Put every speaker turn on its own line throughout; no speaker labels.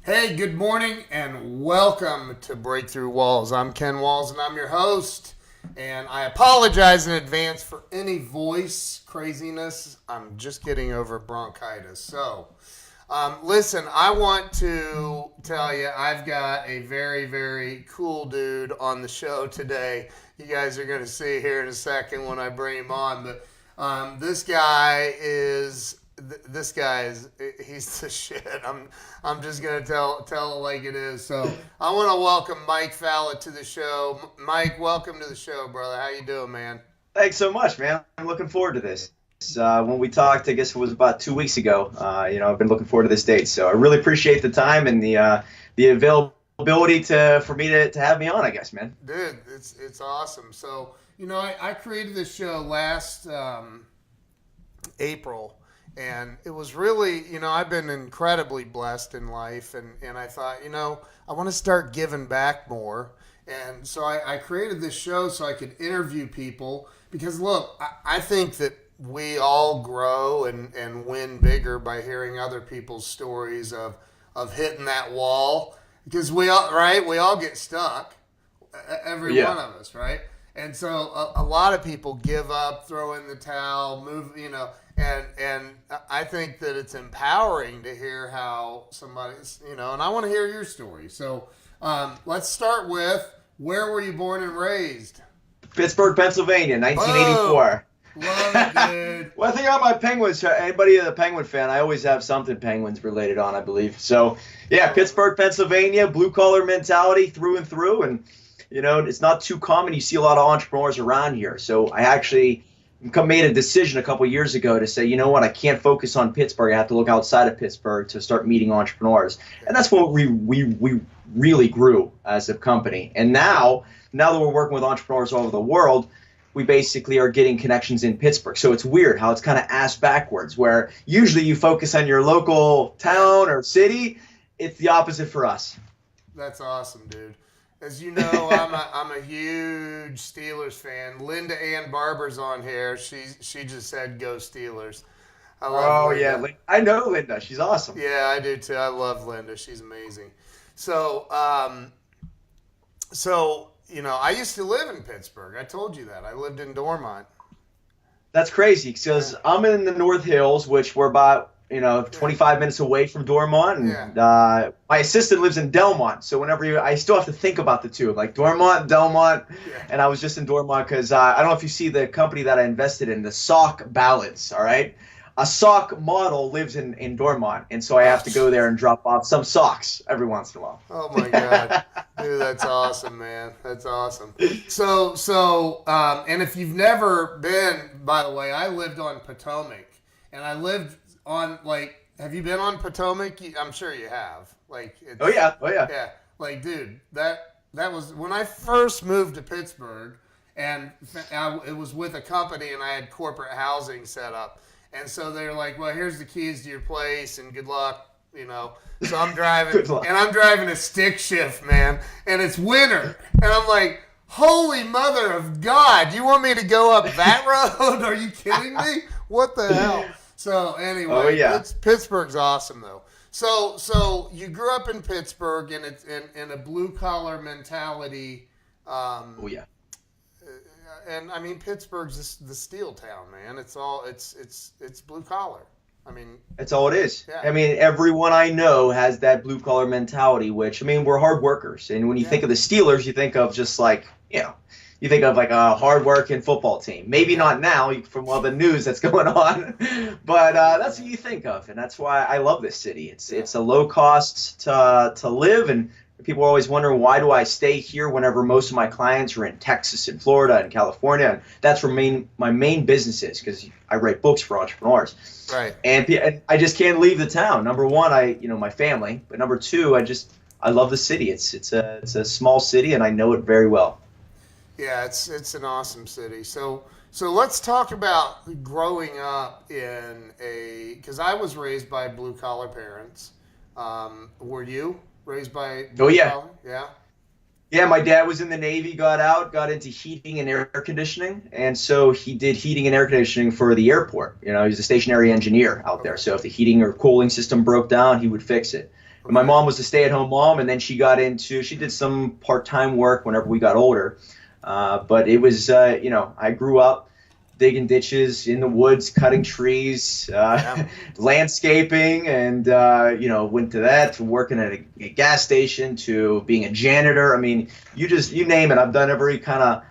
Hey, good morning and welcome to Breakthrough Walls. I'm Ken Walls and I'm your host. And I apologize in advance for any voice craziness. I'm just getting over bronchitis. So, listen, I want to tell you I've got a very, very cool dude on the show today. You guys are going to see here in a second when I bring him on. But this guy is he's the shit. I'm just gonna tell it like it is. So I want to welcome Mike Fallat to the show. Mike, welcome to the show, brother. How you doing, man?
Thanks so much, man. I'm looking forward to this. When we talked, I guess it was about 2 weeks ago. I've been looking forward to this date. So I really appreciate the time and the availability for me to have me on, I guess, man.
Dude, it's awesome. So I created this show last April. And it was really, I've been incredibly blessed in life. And I thought, I want to start giving back more. And so I created this show so I could interview people. Because, look, I think that we all grow and win bigger by hearing other people's stories of hitting that wall. Because we all get stuck, every one of us, right? And so a lot of people give up, throw in the towel, move, and I think that it's empowering to hear how somebody's, and I want to hear your story. So let's start with, where were you born and raised?
Pittsburgh, Pennsylvania, 1984.
Oh, love it, dude.
Well, I think on my Penguins, anybody a Penguin fan, I always have something Penguins related on, I believe. So, yeah, Pittsburgh, Pennsylvania, blue-collar mentality through and through. And, it's not too common. You see a lot of entrepreneurs around here. So I actually made a decision a couple years ago to say, you know what, I can't focus on Pittsburgh. I have to look outside of Pittsburgh to start meeting entrepreneurs. And that's what we really grew as a company. And now that we're working with entrepreneurs all over the world, we basically are getting connections in Pittsburgh. So it's weird how it's kind of ass backwards, where usually you focus on your local town or city. It's the opposite for us.
That's awesome, dude. As you know, I'm a huge Steelers fan. Linda Ann Barber's on here. She just said go Steelers. I love Linda.
Yeah, I know Linda. She's awesome.
Yeah, I do too. I love Linda. She's amazing. So, I used to live in Pittsburgh. I told you that. I lived in Dormont.
That's crazy because I'm in the North Hills, which we're about 25 minutes away from Dormont, and my assistant lives in Delmont. So whenever I still have to think about the two, like Dormont, Delmont, and I was just in Dormont because I don't know if you see the company that I invested in, the Sock Ballads. All right, a sock model lives in Dormont, and so I have to go there and drop off some socks every once in a while.
Oh my God, dude, that's awesome, man. That's awesome. So, and if you've never been, by the way, I lived on Potomac, and I lived on, have you been on Potomac? I'm sure you have.
Oh yeah.
Yeah, dude, that was when I first moved to Pittsburgh, and it was with a company, and I had corporate housing set up, and so they're like, well, here's the keys to your place, and good luck, So I'm driving, and I'm driving a stick shift, man, and it's winter, and I'm like, holy mother of God, you want me to go up that road? Are you kidding me? What the hell? So anyway, Pittsburgh's awesome though. So you grew up in Pittsburgh, and it's in a blue collar mentality. And I mean, Pittsburgh's the steel town, man. It's blue collar. I mean,
that's all it is.
Yeah.
I mean, everyone I know has that blue collar mentality, which, I mean, we're hard workers. And when you think of the Steelers, you think of just you think of like a hard-working football team. Maybe not now from all the news that's going on, but that's what you think of, and that's why I love this city. It's a low cost to live and People are always wondering, why do I stay here whenever most of my clients are in Texas and Florida and California? And that's where my main business is, because I write books for entrepreneurs.
Right.
And I just can't leave the town. Number one, my family. But number two, I love the city. It's a small city, and I know it very well.
Yeah, it's an awesome city. So let's talk about growing up in because I was raised by blue collar parents. Were you raised by blue collar? Yeah.
Yeah, my dad was in the Navy, got into heating and air conditioning, and so he did heating and air conditioning for the airport. He was a stationary engineer out there. So if the heating or cooling system broke down, he would fix it. Okay. My mom was a stay-at-home mom, and then she did some part-time work whenever we got older. But it was, I grew up digging ditches in the woods, cutting trees, landscaping, and, went to that, to working at a gas station, to being a janitor. I mean, you name it. I've done every kind of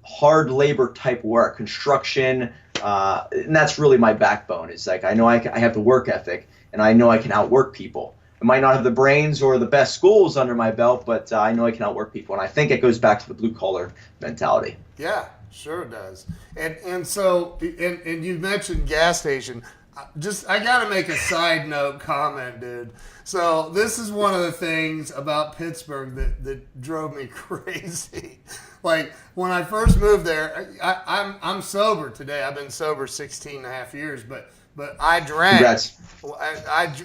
hard labor type work, construction, and that's really my backbone. It's like, I know I have the work ethic, and I know I can outwork people. I might not have the brains or the best schools under my belt, but I know I can outwork people. And I think it goes back to the blue collar mentality.
Yeah, sure it does. And so you mentioned gas station. I got to make a side note comment, dude. So this is one of the things about Pittsburgh that drove me crazy. Like when I first moved there, I'm sober today. I've been sober 16 and a half years, but I drank.
Congrats.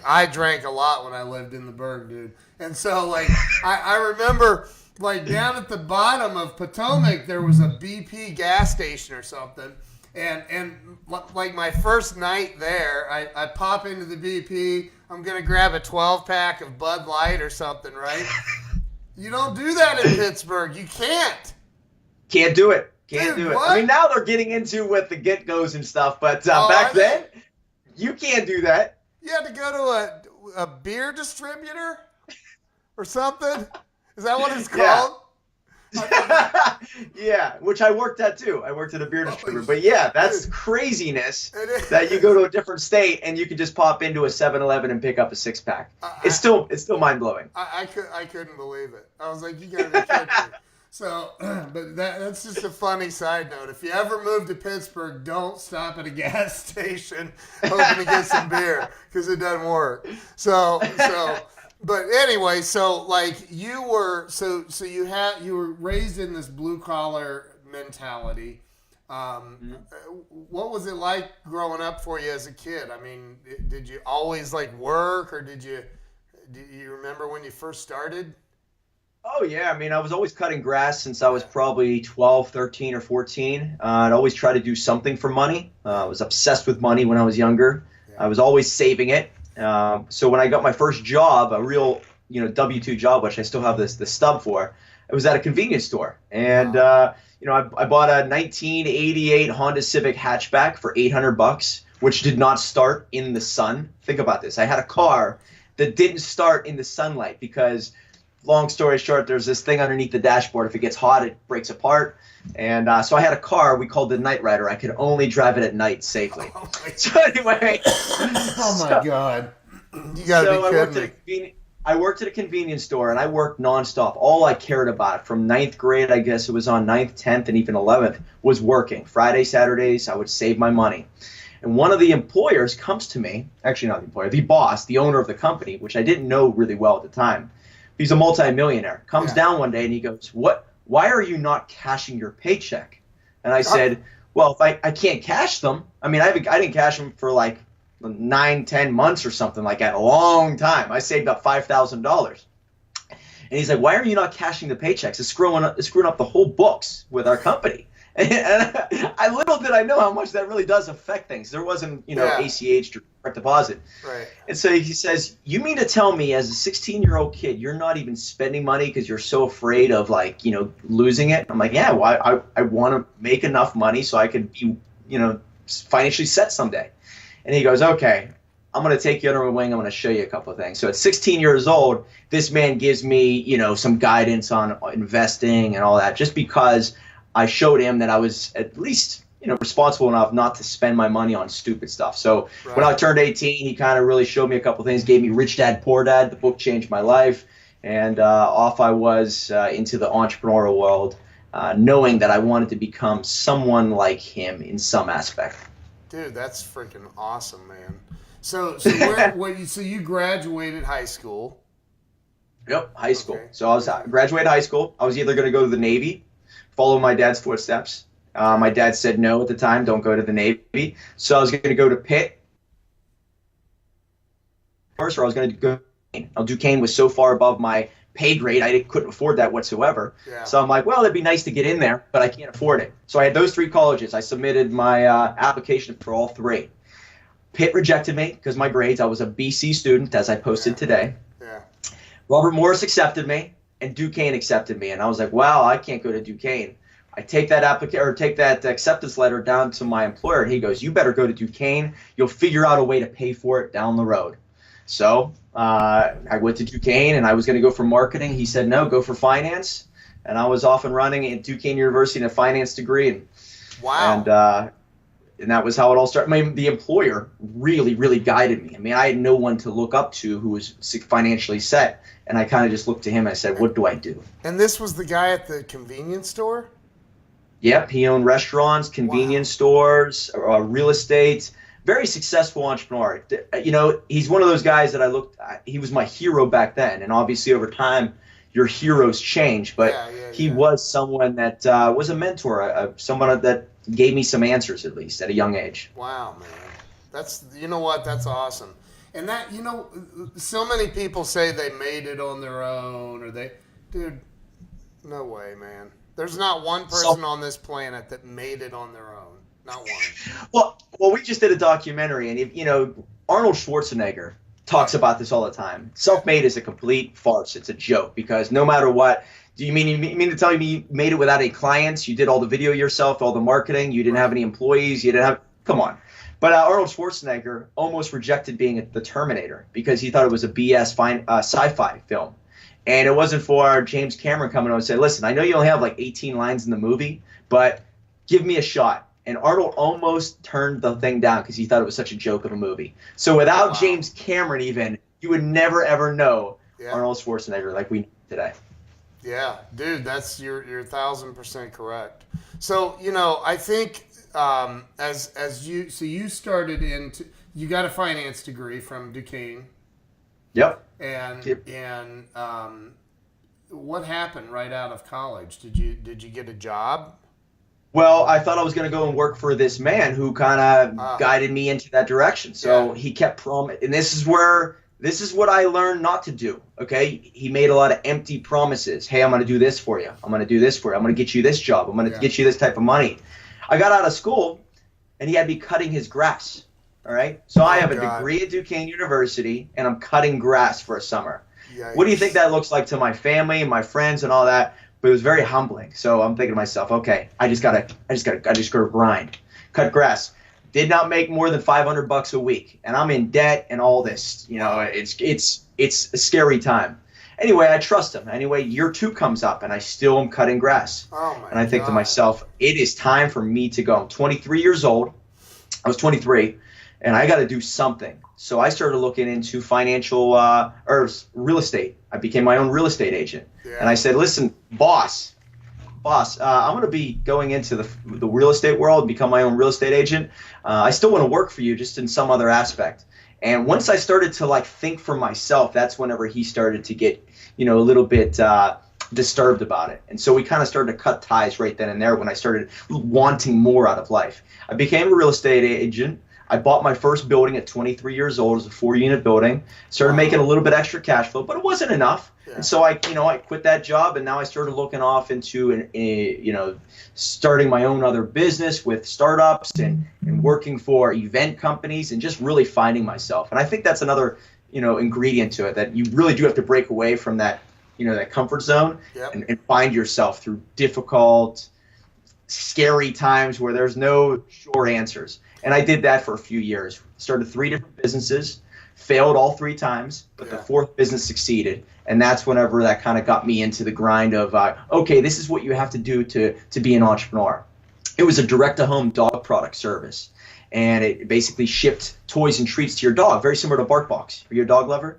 I drank a lot when I lived in the Berg, dude. And so, like, I remember, like, down at the bottom of Potomac, there was a BP gas station or something. And like, my first night there, I pop into the BP. I'm going to grab a 12-pack of Bud Light or something, right? You don't do that in Pittsburgh. You can't.
Can't do it. Can't
Dude,
do it.
what?
I mean, now they're getting into with the get-goes and stuff, but back then, you can't do that.
You had to go to a beer distributor or something? Is that what it's called?
Yeah, which I worked at too. I worked at a beer distributor. But yeah, that's craziness that you go to a different state and you can just pop into a 7-Eleven and pick up a 6-pack. It's still mind-blowing.
I couldn't believe it. I was like, you gotta be kidding me. So, but that's just a funny side note. If you ever move to Pittsburgh, don't stop at a gas station hoping to get some beer, because it doesn't work. But anyway, so like you were, you were raised in this blue collar mentality. What was it like growing up for you as a kid? I mean, did you always like work, or do you remember when you first started?
Oh, yeah. I mean, I was always cutting grass since I was probably 12, 13, or 14. I'd always try to do something for money. I was obsessed with money when I was younger. Yeah. I was always saving it. So when I got my first job, a real W-2 job, which I still have the stub for, it was at a convenience store. And, I bought a 1988 Honda Civic hatchback for $800, which did not start in the sun. Think about this. I had a car that didn't start in the sunlight because – long story short, there's this thing underneath the dashboard. If it gets hot, it breaks apart. And so I had a car we called the Night Rider. I could only drive it at night safely. So anyway.
Oh, my God. You got to be kidding me.
I worked at a convenience store, and I worked nonstop. All I cared about from 9th grade, I guess it was on 9th, 10th, and even 11th, was working. Fridays, Saturdays, I would save my money. And one of the employers comes to me, actually not the employer, the boss, the owner of the company, which I didn't know really well at the time. He's a multi-millionaire. Comes down one day and he goes, why are you not cashing your paycheck? And I said, well, if I can't cash them, I mean, I didn't cash them for like 9-10 months or something like that, a long time. I saved up $5,000. And he's like, why are you not cashing the paychecks? It's screwing up the whole books with our company. And little did I know how much that really does affect things. There wasn't, ACH, direct deposit.
Right. And
so he says, you mean to tell me as a 16-year-old kid, you're not even spending money because you're so afraid of losing it? I'm like, yeah, well, I want to make enough money so I could be, financially set someday. And he goes, okay, I'm going to take you under my wing. I'm going to show you a couple of things. So at 16 years old, this man gives me, some guidance on investing and all that, just because I showed him that I was at least, responsible enough not to spend my money on stupid stuff. So when I turned 18, he kind of really showed me a couple things, gave me Rich Dad, Poor Dad. The book changed my life. and off I was into the entrepreneurial world, knowing that I wanted to become someone like him in some aspect.
Dude, that's freaking awesome, man. So so you graduated high school.
Yep, high school.
Okay.
So I was graduated high school. I was either going to go to the Navy, follow my dad's footsteps. My dad said no at the time, don't go to the Navy. So I was going to go to Pitt, or I was going to go. Now, Duquesne was so far above my pay grade, I couldn't afford that whatsoever.
Yeah.
So I'm like, well, it'd be nice to get in there, but I can't afford it. So I had those 3 colleges. I submitted my application for all 3. Pitt rejected me because my grades. I was a BC student, as I posted today.
Yeah.
Robert Morris accepted me, and Duquesne accepted me, and I was like, wow, I can't go to Duquesne. I take that acceptance letter down to my employer, and he goes, you better go to Duquesne. You'll figure out a way to pay for it down the road. So I went to Duquesne, and I was going to go for marketing. He said, no, go for finance. And I was off and running at Duquesne University in a finance degree. And,
wow.
And that was how it all started. I mean, the employer really, really guided me. I mean, I had no one to look up to who was financially set. And I kind of just looked to him and I said, what do I do?
And this was the guy at the convenience store?
Yep, he owned restaurants, convenience stores, real estate. Very successful entrepreneur. You know, he's one of those guys that he was my hero back then. And obviously over time, your heroes change. But he was someone that was a mentor, someone that gave me some answers, at least, at a young age.
Wow, man. You know what? That's awesome. And that, you know, so many people say they made it on their own, dude, no way, man. There's not one person on this planet that made it on their own. Not one.
Well, we just did a documentary, and, you know, Arnold Schwarzenegger talks about this all the time. Self-made is a complete farce. It's a joke, because no matter what, you mean to tell me you made it without any clients? You did all the video yourself, all the marketing, you didn't have any employees, come on. But Arnold Schwarzenegger almost rejected being the Terminator because he thought it was a BS sci-fi film. And it wasn't for James Cameron coming on and saying, listen, I know you only have like 18 lines in the movie, but give me a shot. And Arnold almost turned the thing down because he thought it was such a joke of a movie. So without James Cameron even, you would never, ever know Arnold Schwarzenegger like we know today.
Yeah, dude, you're 1,000% correct. So, you know, I think you started you got a finance degree from Duquesne.
Yep.
And what happened right out of college? Did you get a job?
Well, I thought I was going to go and work for this man who kind of guided me into that direction. So he kept promising, and this is what I learned not to do. Okay, he made a lot of empty promises. Hey, I'm going to do this for you. I'm going to do this for you. I'm going to get you this job. I'm going to get you this type of money. I got out of school, and he had me cutting his grass. All right, so I have a degree at Duquesne University, and I'm cutting grass for a summer. Yikes. What do you think that looks like to my family and my friends and all that? But it was very humbling. So I'm thinking to myself, okay, I just gotta grind, cut grass. Did not make more than $500 a week, and I'm in debt and all this. You know, it's a scary time. Anyway, I trust him. Anyway, year 2 comes up, and I still am cutting grass. And I think to myself, it is time for me to go. I'm 23 years old. I was 23, and I got to do something. So I started looking into financial or real estate. I became my own real estate agent. Yeah. And I said, listen, boss, I'm going to be going into the real estate world and become my own real estate agent. I still want to work for you, just in some other aspect. And once I started to think for myself, that's whenever he started to get, a little bit disturbed about it. And so we kind of started to cut ties right then and there when I started wanting more out of life. I became a real estate agent. I bought my first building at 23 years old. It was a 4-unit building. Started making a little bit extra cash flow, but it wasn't enough. Yeah. And so I quit that job, and now I started looking off into starting my own other business with startups and working for event companies and just really finding myself. And I think that's another ingredient to it, that you really do have to break away from that that comfort zone. Yep. and find yourself through difficult, scary times where there's no sure answers. And I did that for a few years. Started 3 different businesses, failed all 3 times, but the 4th business succeeded. And that's whenever that kind of got me into the grind of, okay, this is what you have to do to be an entrepreneur. It was a direct-to-home dog product service. And it basically shipped toys and treats to your dog, very similar to BarkBox. Are you a dog lover?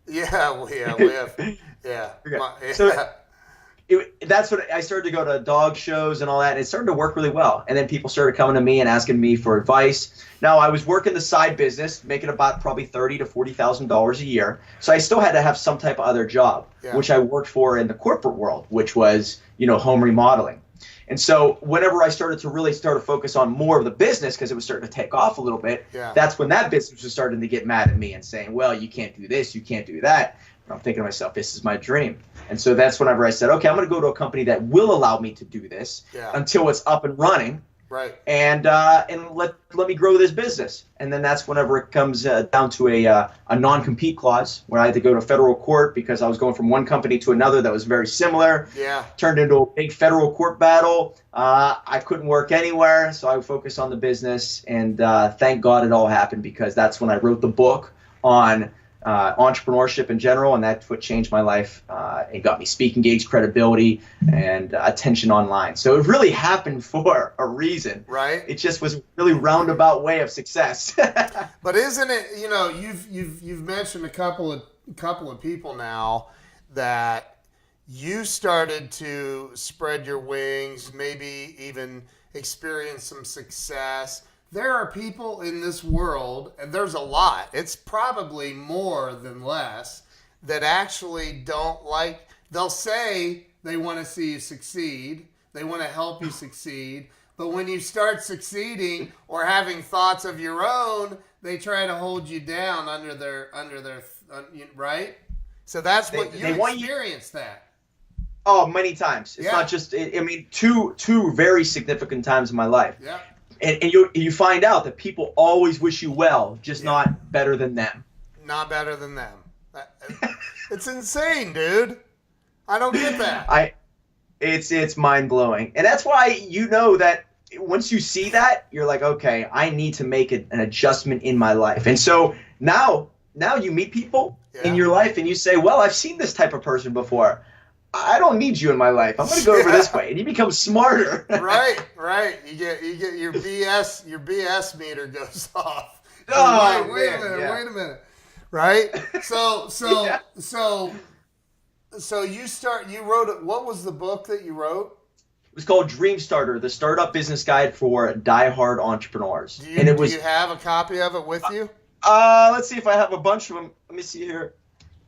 Yeah, we have. Yeah.
You're good.
Yeah.
So that's what I started to go to dog shows and all that, and it started to work really well. And then people started coming to me and asking me for advice. Now I was working the side business, making about probably $30,000 to $40,000 a year. So I still had to have some type of other job, which I worked for in the corporate world, which was, home remodeling. And so whenever I started to really focus on more of the business, because it was starting to take off a little bit, that's when that business was starting to get mad at me and saying, well, you can't do this, you can't do that. And I'm thinking to myself, this is my dream. And so that's whenever I said, okay, I'm going to go to a company that will allow me to do this until it's up and running.
Right.
And let me grow this business. And then that's whenever it comes down to a non-compete clause, where I had to go to federal court because I was going from one company to another that was very similar.
Yeah.
Turned into a big federal court battle. I couldn't work anywhere, so I would focus on the business. And thank God it all happened, because that's when I wrote the book on entrepreneurship in general, and that's what changed my life. It got me speaking gigs, credibility, and attention online. So it really happened for a reason.
Right.
It just was a really roundabout way of success.
But isn't it? You've mentioned a couple of people now that you started to spread your wings, maybe even experience some success. There are people in this world, and there's a lot, it's probably more than less, that actually don't like, they'll say they want to see you succeed, they want to help you succeed, but when you start succeeding or having thoughts of your own, they try to hold you down under their right? So that's what you experienced that.
Oh, many times. It's not just, two very significant times in my life.
Yeah.
And you find out that people always wish you well, just not better than them.
Not better than them. It's insane, dude. I don't get that.
It's mind-blowing. And that's why that once you see that, you're like, okay, I need to make an adjustment in my life. And so now you meet people in your life and you say, well, I've seen this type of person before. I don't need you in my life. I'm going to go over this way, and you become smarter.
Right. You get your BS meter goes off.
Oh,
wait a minute. Right? So you wrote it. What was the book that you wrote?
It was called Dream Starter, the Startup Business Guide for Die-Hard Entrepreneurs.
Do you have a copy of it with you?
Let's see if I have a bunch of them. Let me see here.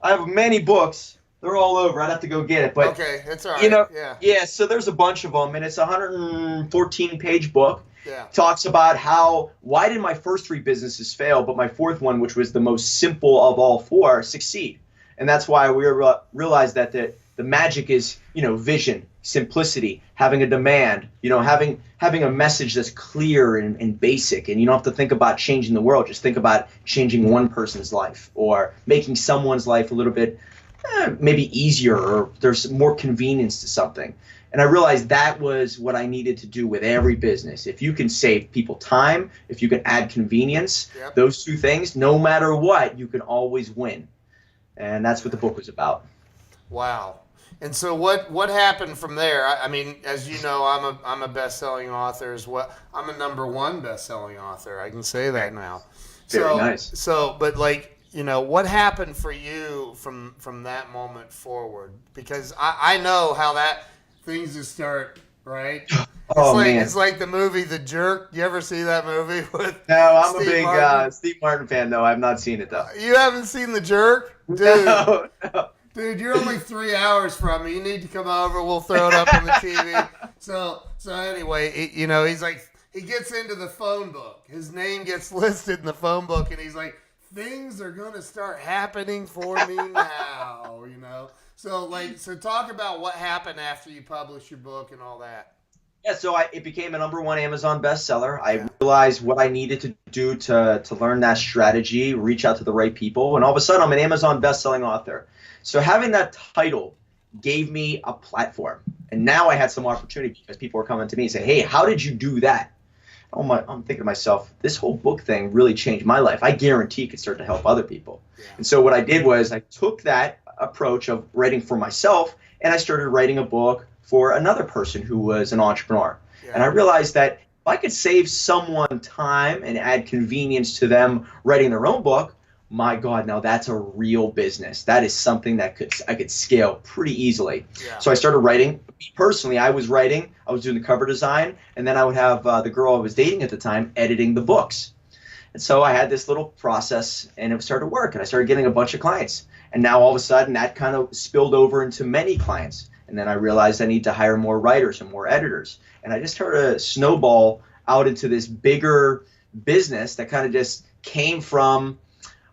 I have many books. They're all over. I'd have to go get it. But
okay, it's all right.
Yeah, so there's a bunch of them, and it's a 114-page book.
Yeah.
Talks about why did my first 3 businesses fail, but my fourth one, which was the most simple of all 4, succeed. And that's why we realized that the magic is, vision, simplicity, having a demand, having a message that's clear and basic. And you don't have to think about changing the world. Just think about changing one person's life or making someone's life a little bit maybe easier, or there's more convenience to something. And I realized that was what I needed to do with every business. If you can save people time, if you can add convenience, those 2 things, no matter what, you can always win. And that's what the book was about.
Wow. And so what happened from there? I mean, as you know, I'm a best-selling author as well. I'm a #1 best-selling author. I can say that now.
Very nice.
So, but what happened for you from that moment forward? Because I know how that things just start, right?
Man.
It's like the movie The Jerk. You ever see that movie with
No, I'm
Steve
a big
Martin?
Steve Martin fan, though. I've not seen it, though.
You haven't seen The Jerk? Dude.
No.
Dude, you're only 3 hours from me. You need to come over. We'll throw it up on the TV. So anyway, he's like, he gets into the phone book. His name gets listed in the phone book, and he's like, things are going to start happening for me now, So talk about what happened after you published your book and all that.
Yeah, so it became a #1 Amazon bestseller. I realized what I needed to do to learn that strategy, reach out to the right people, and all of a sudden I'm an Amazon bestselling author. So having that title gave me a platform, and now I had some opportunity because people were coming to me and saying, hey, how did you do that? I'm thinking to myself, this whole book thing really changed my life. I guarantee it could start to help other people. Yeah. And so what I did was I took that approach of writing for myself, and I started writing a book for another person who was an entrepreneur. Yeah. And I realized that if I could save someone time and add convenience to them writing their own book, my God, now that's a real business. That is something that I could scale pretty easily.
Yeah.
So I started writing. Personally, I was writing. I was doing the cover design, and then I would have the girl I was dating at the time editing the books. And so I had this little process, and it started to work, and I started getting a bunch of clients. And now all of a sudden, that kind of spilled over into many clients. And then I realized I need to hire more writers and more editors. And I just started to snowball out into this bigger business that kind of just came from,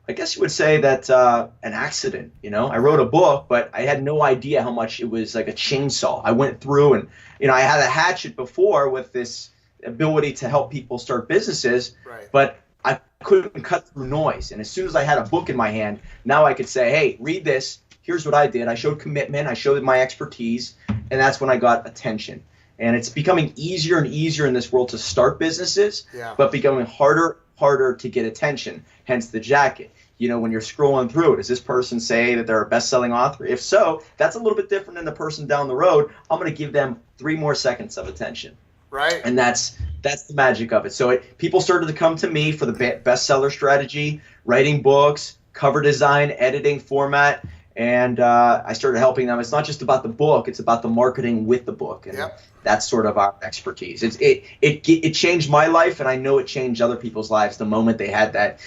I guess you would say that an accident. I wrote a book, but I had no idea how much it was like a chainsaw. I went through and, I had a hatchet before with this ability to help people start businesses,
right.
But I couldn't cut through noise. And as soon as I had a book in my hand, now I could say, hey, read this. Here's what I did. I showed commitment. I showed my expertise. And that's when I got attention. And it's becoming easier and easier in this world to start businesses, but becoming harder to get attention, hence the jacket. When you're scrolling through, does this person say that they're a best-selling author? If so, that's a little bit different than the person down the road. I'm going to give them 3 more seconds of attention.
Right.
And that's the magic of it. So people started to come to me for the bestseller strategy, writing books, cover design, editing, format, and I started helping them. It's not just about the book, it's about the marketing with the book. And that's sort of our expertise. It changed my life, and I know it changed other people's lives the moment they had that,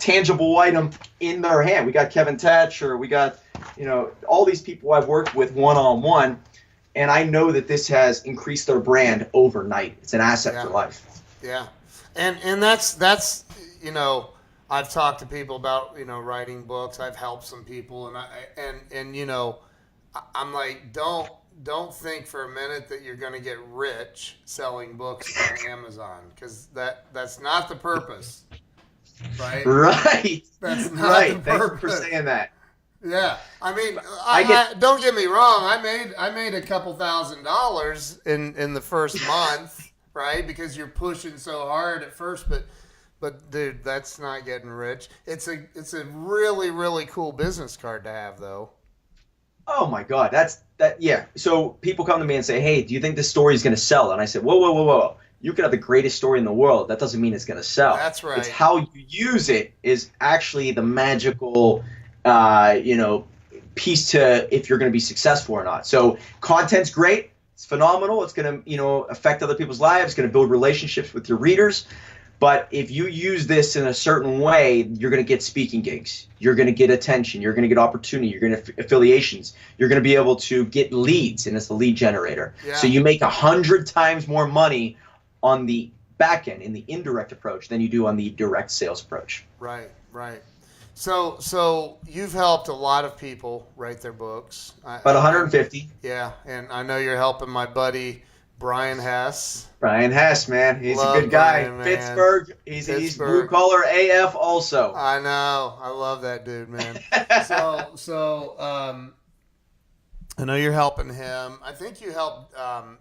tangible item in their hand. We got Kevin Thatcher, we got, all these people I've worked with one-on-one, and I know that this has increased their brand overnight. It's an asset for life. Yeah.
And that's I've talked to people about, writing books. I've helped some people, and I'm like, don't think for a minute that you're going to get rich selling books on Amazon, because that's not the purpose, right?
Right.
That's not the purpose.
Thanks for saying that.
Yeah, I mean, I don't get me wrong. I made a couple $1,000s in the first month, right? Because you're pushing so hard at first, but dude, that's not getting rich. It's a really, really cool business card to have, though.
Oh my God, yeah. So people come to me and say, hey, do you think this story is going to sell? And I said, whoa. You could have the greatest story in the world. That doesn't mean it's going to sell.
That's right.
It's how you use it is actually the magical, piece to if you're going to be successful or not. So content's great. It's phenomenal. It's going to, affect other people's lives. It's going to build relationships with your readers. But if you use this in a certain way, you're going to get speaking gigs. You're going to get attention. You're going to get opportunity. You're going to affiliations. You're going to be able to get leads, and it's a lead generator. Yeah. So you make 100 times more money on the back end in the indirect approach than you do on the direct sales approach.
Right. So you've helped a lot of people write their books.
About 150.
Yeah, and I know you're helping my buddy Brian Hess.
Brian Hess, man. He's a good guy. Brian, Pittsburgh. He's blue collar AF also.
I know. I love that dude, man. so I know you're helping him. I think you helped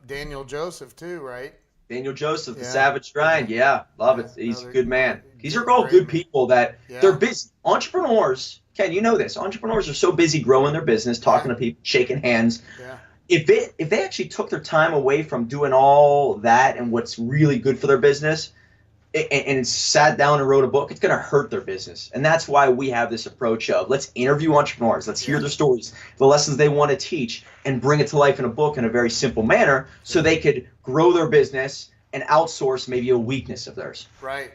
Daniel Joseph too, right?
Daniel Joseph, the Savage Grind. Yeah, love it. He's a good man. These are all good people that they're busy. Entrepreneurs, Ken, you know this. Entrepreneurs are so busy growing their business, talking to people, shaking hands. Yeah. If they actually took their time away from doing all that and what's really good for their business and sat down and wrote a book, it's going to hurt their business. And that's why we have this approach of let's interview entrepreneurs. Let's hear their stories, the lessons they want to teach, and bring it to life in a book in a very simple manner so they could grow their business and outsource maybe a weakness of theirs.
Right.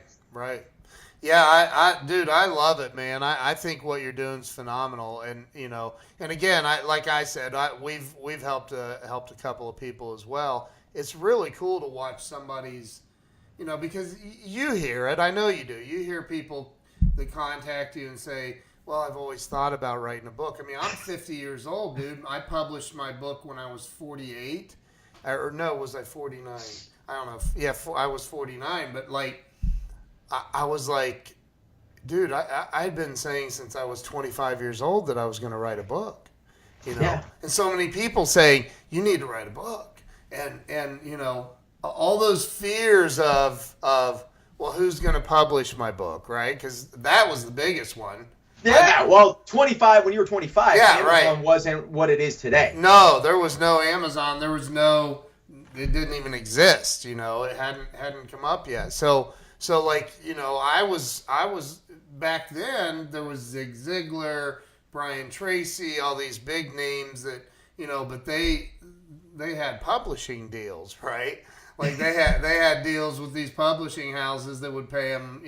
Yeah, dude, I love it, man. I think what you're doing is phenomenal, and and again, like I said, we've helped a couple of people as well. It's really cool to watch somebody's, because you hear it. I know you do. You hear people that contact you and say, "Well, I've always thought about writing a book." I mean, I'm 50 years old, dude. I published my book when I was 48, or no, was I 49? I don't know. I was 49, but I was like, dude, I'd been saying since I was 25 years old that I was going to write a book, and so many people say, you need to write a book. And all those fears of, well, who's going to publish my book, right? Because that was the biggest one.
Yeah, well, 25, when you were 25, Amazon wasn't what it is today.
No, there was no Amazon. There was it didn't even exist, it hadn't come up yet. So So like, I was back then. There was Zig Ziglar, Brian Tracy, all these big names that but they had publishing deals, right? Like they had deals with these publishing houses that would pay them,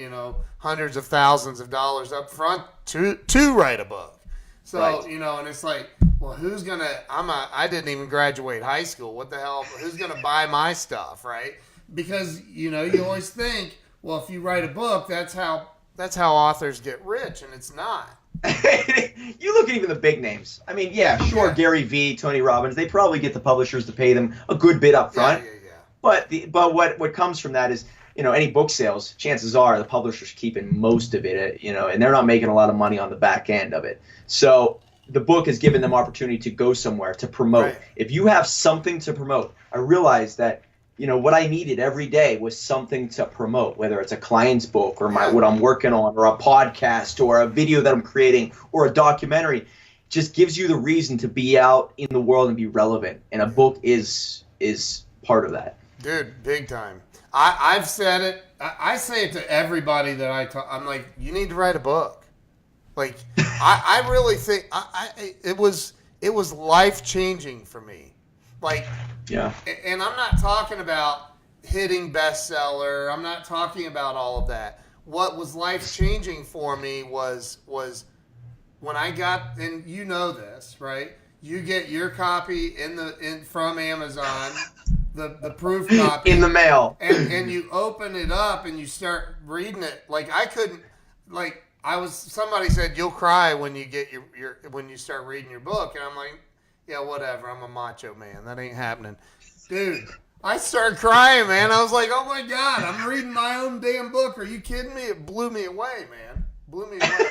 hundreds of thousands of dollars up front to write a book. So,
right.
And it's like, well, who's going to, I didn't even graduate high school. What the hell, who's going to buy my stuff, right? Because, you always think, well, if you write a book, that's how authors get rich, and it's not.
You look at even the big names. I mean, yeah, sure, Gary Vee, Tony Robbins, they probably get the publishers to pay them a good bit up front.
Yeah.
But what comes from that is, any book sales, chances are the publisher's keeping most of it, and they're not making a lot of money on the back end of it. So the book has given them opportunity to go somewhere, to promote.
Right.
If you have something to promote, I realized that, what I needed every day was something to promote, whether it's a client's book or what I'm working on, or a podcast or a video that I'm creating or a documentary. Just gives you the reason to be out in the world and be relevant. And a book is part of that.
Dude, big time. I've said it. I say it to everybody that I talk. I'm like, you need to write a book. Like, I really think it was life-changing for me. Like,
yeah.
And I'm not talking about hitting bestseller. I'm not talking about all of that. What was life-changing for me was when I got, and this, right? You get your copy from Amazon, the proof copy
in the mail,
and you open it up and you start reading it. Like I couldn't, like somebody said you'll cry when you get when you start reading your book, and I'm like, yeah, whatever. I'm a macho man. That ain't happening, dude. I started crying, man. I was like, oh my God, I'm reading my own damn book. Are you kidding me? It blew me away, man. Blew me away.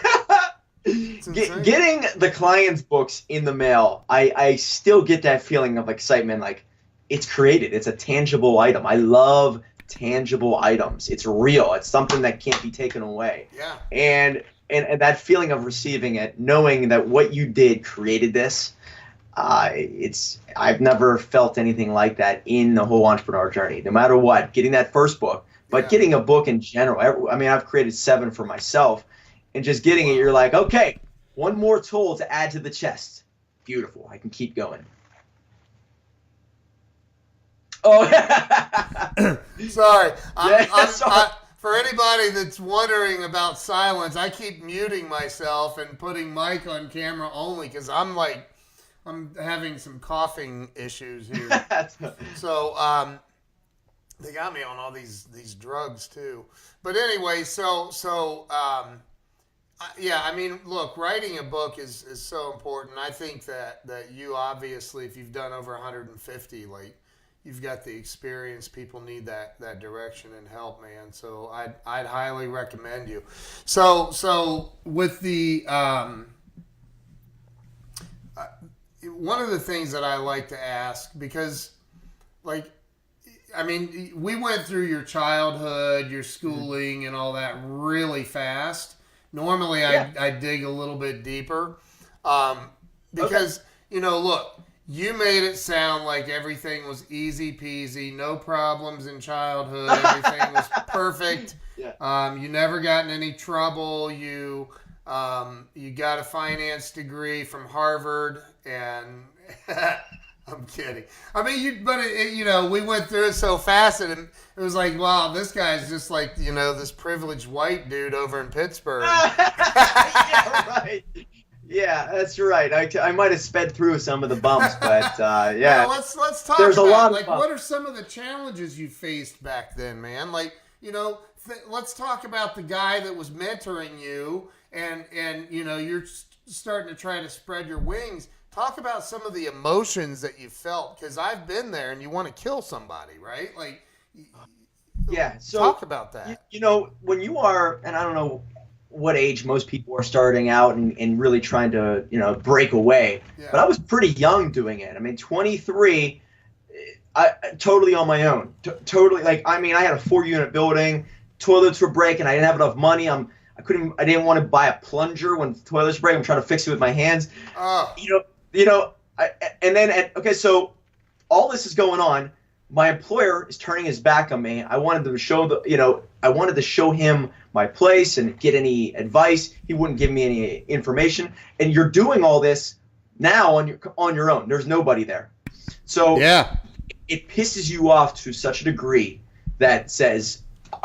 Getting the clients' books in the mail, I still get that feeling of excitement. Like, it's created. It's a tangible item. I love tangible items. It's real. It's something that can't be taken away.
Yeah.
And that feeling of receiving it, knowing that what you did created this, I've never felt anything like that in the whole entrepreneur journey. No matter what, getting that first book, but getting a book in general. I mean, I've created 7 for myself, and just getting it, you're like, okay, one more tool to add to the chest. Beautiful. I can keep going. Oh,
sorry. For anybody that's wondering about silence, I keep muting myself and putting Mike on camera only because I'm having some coughing issues here. So they got me on all these drugs too. But anyway, yeah, I mean, look, writing a book is so important. I think that you obviously, if you've done over 150, like, you've got the experience. People need that direction and help, man. So I'd highly recommend you. So with the one of the things that I like to ask, because, like, I mean, we went through your childhood, your schooling, and all that really fast. Normally, I dig a little bit deeper because, look, you made it sound like everything was easy peasy, no problems in childhood, everything was perfect. Yeah. You never got in any trouble. You got a finance degree from Harvard, and I'm kidding. I mean, we went through it so fast, and it was like, wow, this guy's just like, this privileged white dude over in Pittsburgh.
Yeah, right. Yeah, that's right. I might have sped through some of the bumps, but yeah.
Well, let's talk
There's
about,
a lot
like, what are some of the challenges you faced back then, man? Like, let's talk about the guy that was mentoring you, and you're starting to try to spread your wings. Talk about some of the emotions that you felt, because I've been there, and you want to kill somebody, right? Like,
yeah. So
talk about that.
When you are, and I don't know what age most people are starting out and really trying to, break away. Yeah. But I was pretty young doing it. I mean, 23, I totally on my own. Totally, like, I mean, I had a 4-unit building, toilets were breaking, I didn't have enough money. I didn't want to buy a plunger when the toilets break. I'm trying to fix it with my hands.
Oh.
Okay, so all this is going on. my employer is turning his back on me. I wanted to show I wanted to show him my place and get any advice. He wouldn't give me any information. And you're doing all this now on your own. There's nobody there. So
Yeah.
it pisses you off to such a degree that says,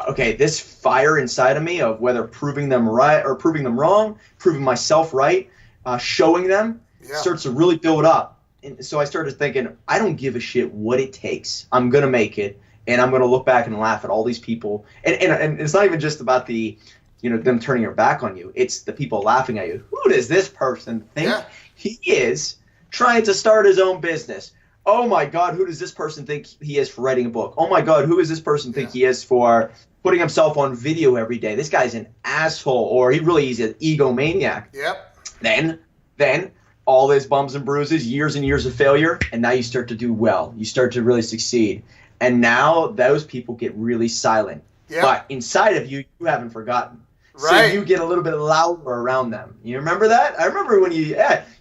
okay, this fire inside of me of whether proving them right or proving them wrong, proving myself right, showing them, starts to really build up. And so I started thinking, I don't give a shit what it takes. I'm going to make it, and I'm going to look back and laugh at all these people. And it's not even just about them turning their back on you. It's the people laughing at you. Who does this person think he is, trying to start his own business? Oh my God, who does this person think he is for writing a book? Oh my God, who does this person think he is for putting himself on video every day? This guy's an asshole, or he's an egomaniac.
Yep.
Then all these bumps and bruises, years and years of failure, and now you start to do well. You start to really succeed. And now those people get really silent. Yep. But inside of you, you haven't forgotten. Right. So you get a little bit louder around them. You remember that? I remember when you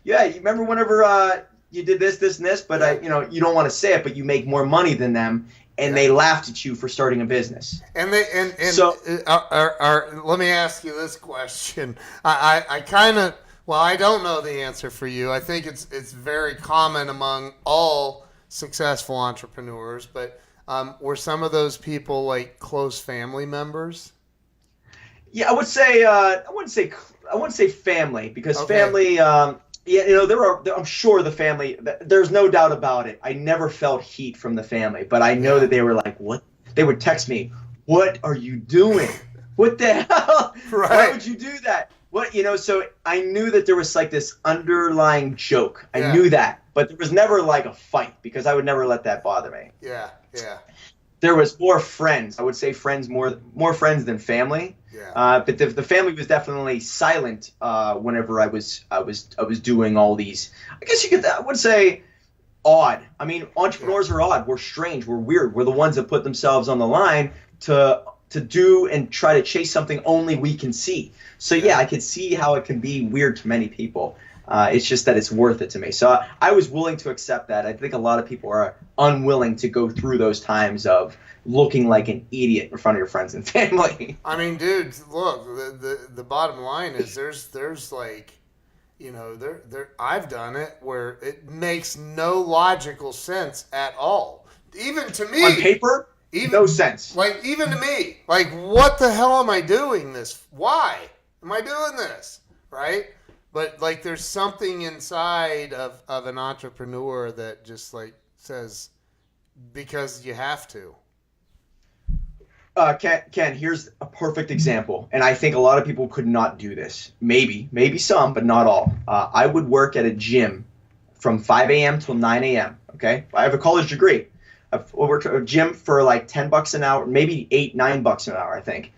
remember whenever you did this, and this, but you don't want to say it, but you make more money than them, and they laughed at you for starting a business.
And so let me ask you this question. I kind of, well, I don't know the answer for you. I think it's very common among all successful entrepreneurs, but were some of those people like close family members?
Yeah, I would say I wouldn't say family, because family. I'm sure the family. There's no doubt about it. I never felt heat from the family, but I know that they were like, "What?" They would text me, "What are you doing? What the hell?
Right.
Why would you do that? What?" So I knew that there was like this underlying joke. I knew that, but there was never like a fight, because I would never let that bother me.
Yeah.
There was more friends. I would say more friends than family. Yeah. But the family was definitely silent whenever I was doing all these. I guess I would say odd. I mean, entrepreneurs are odd. We're strange. We're weird. We're the ones that put themselves on the line to do and try to chase something only we can see. So I could see how it can be weird to many people. It's just that it's worth it to me. So I was willing to accept that. I think a lot of people are unwilling to go through those times of looking like an idiot in front of your friends and family.
I mean, dude, look, the bottom line is there's like, I've done it where it makes no logical sense at all. Even to me.
On paper, no sense.
Like, even to me. Like, what the hell am I doing this? Why am I doing this? Right? But, like, there's something inside of an entrepreneur that just, like, says, because you have to.
Ken, here's a perfect example. And I think a lot of people could not do this. Maybe some, but not all. I would work at a gym from 5 a.m. till 9 a.m., okay? I have a college degree. I've worked at a gym for, like, $10 an hour, maybe $8-9 an hour, I think,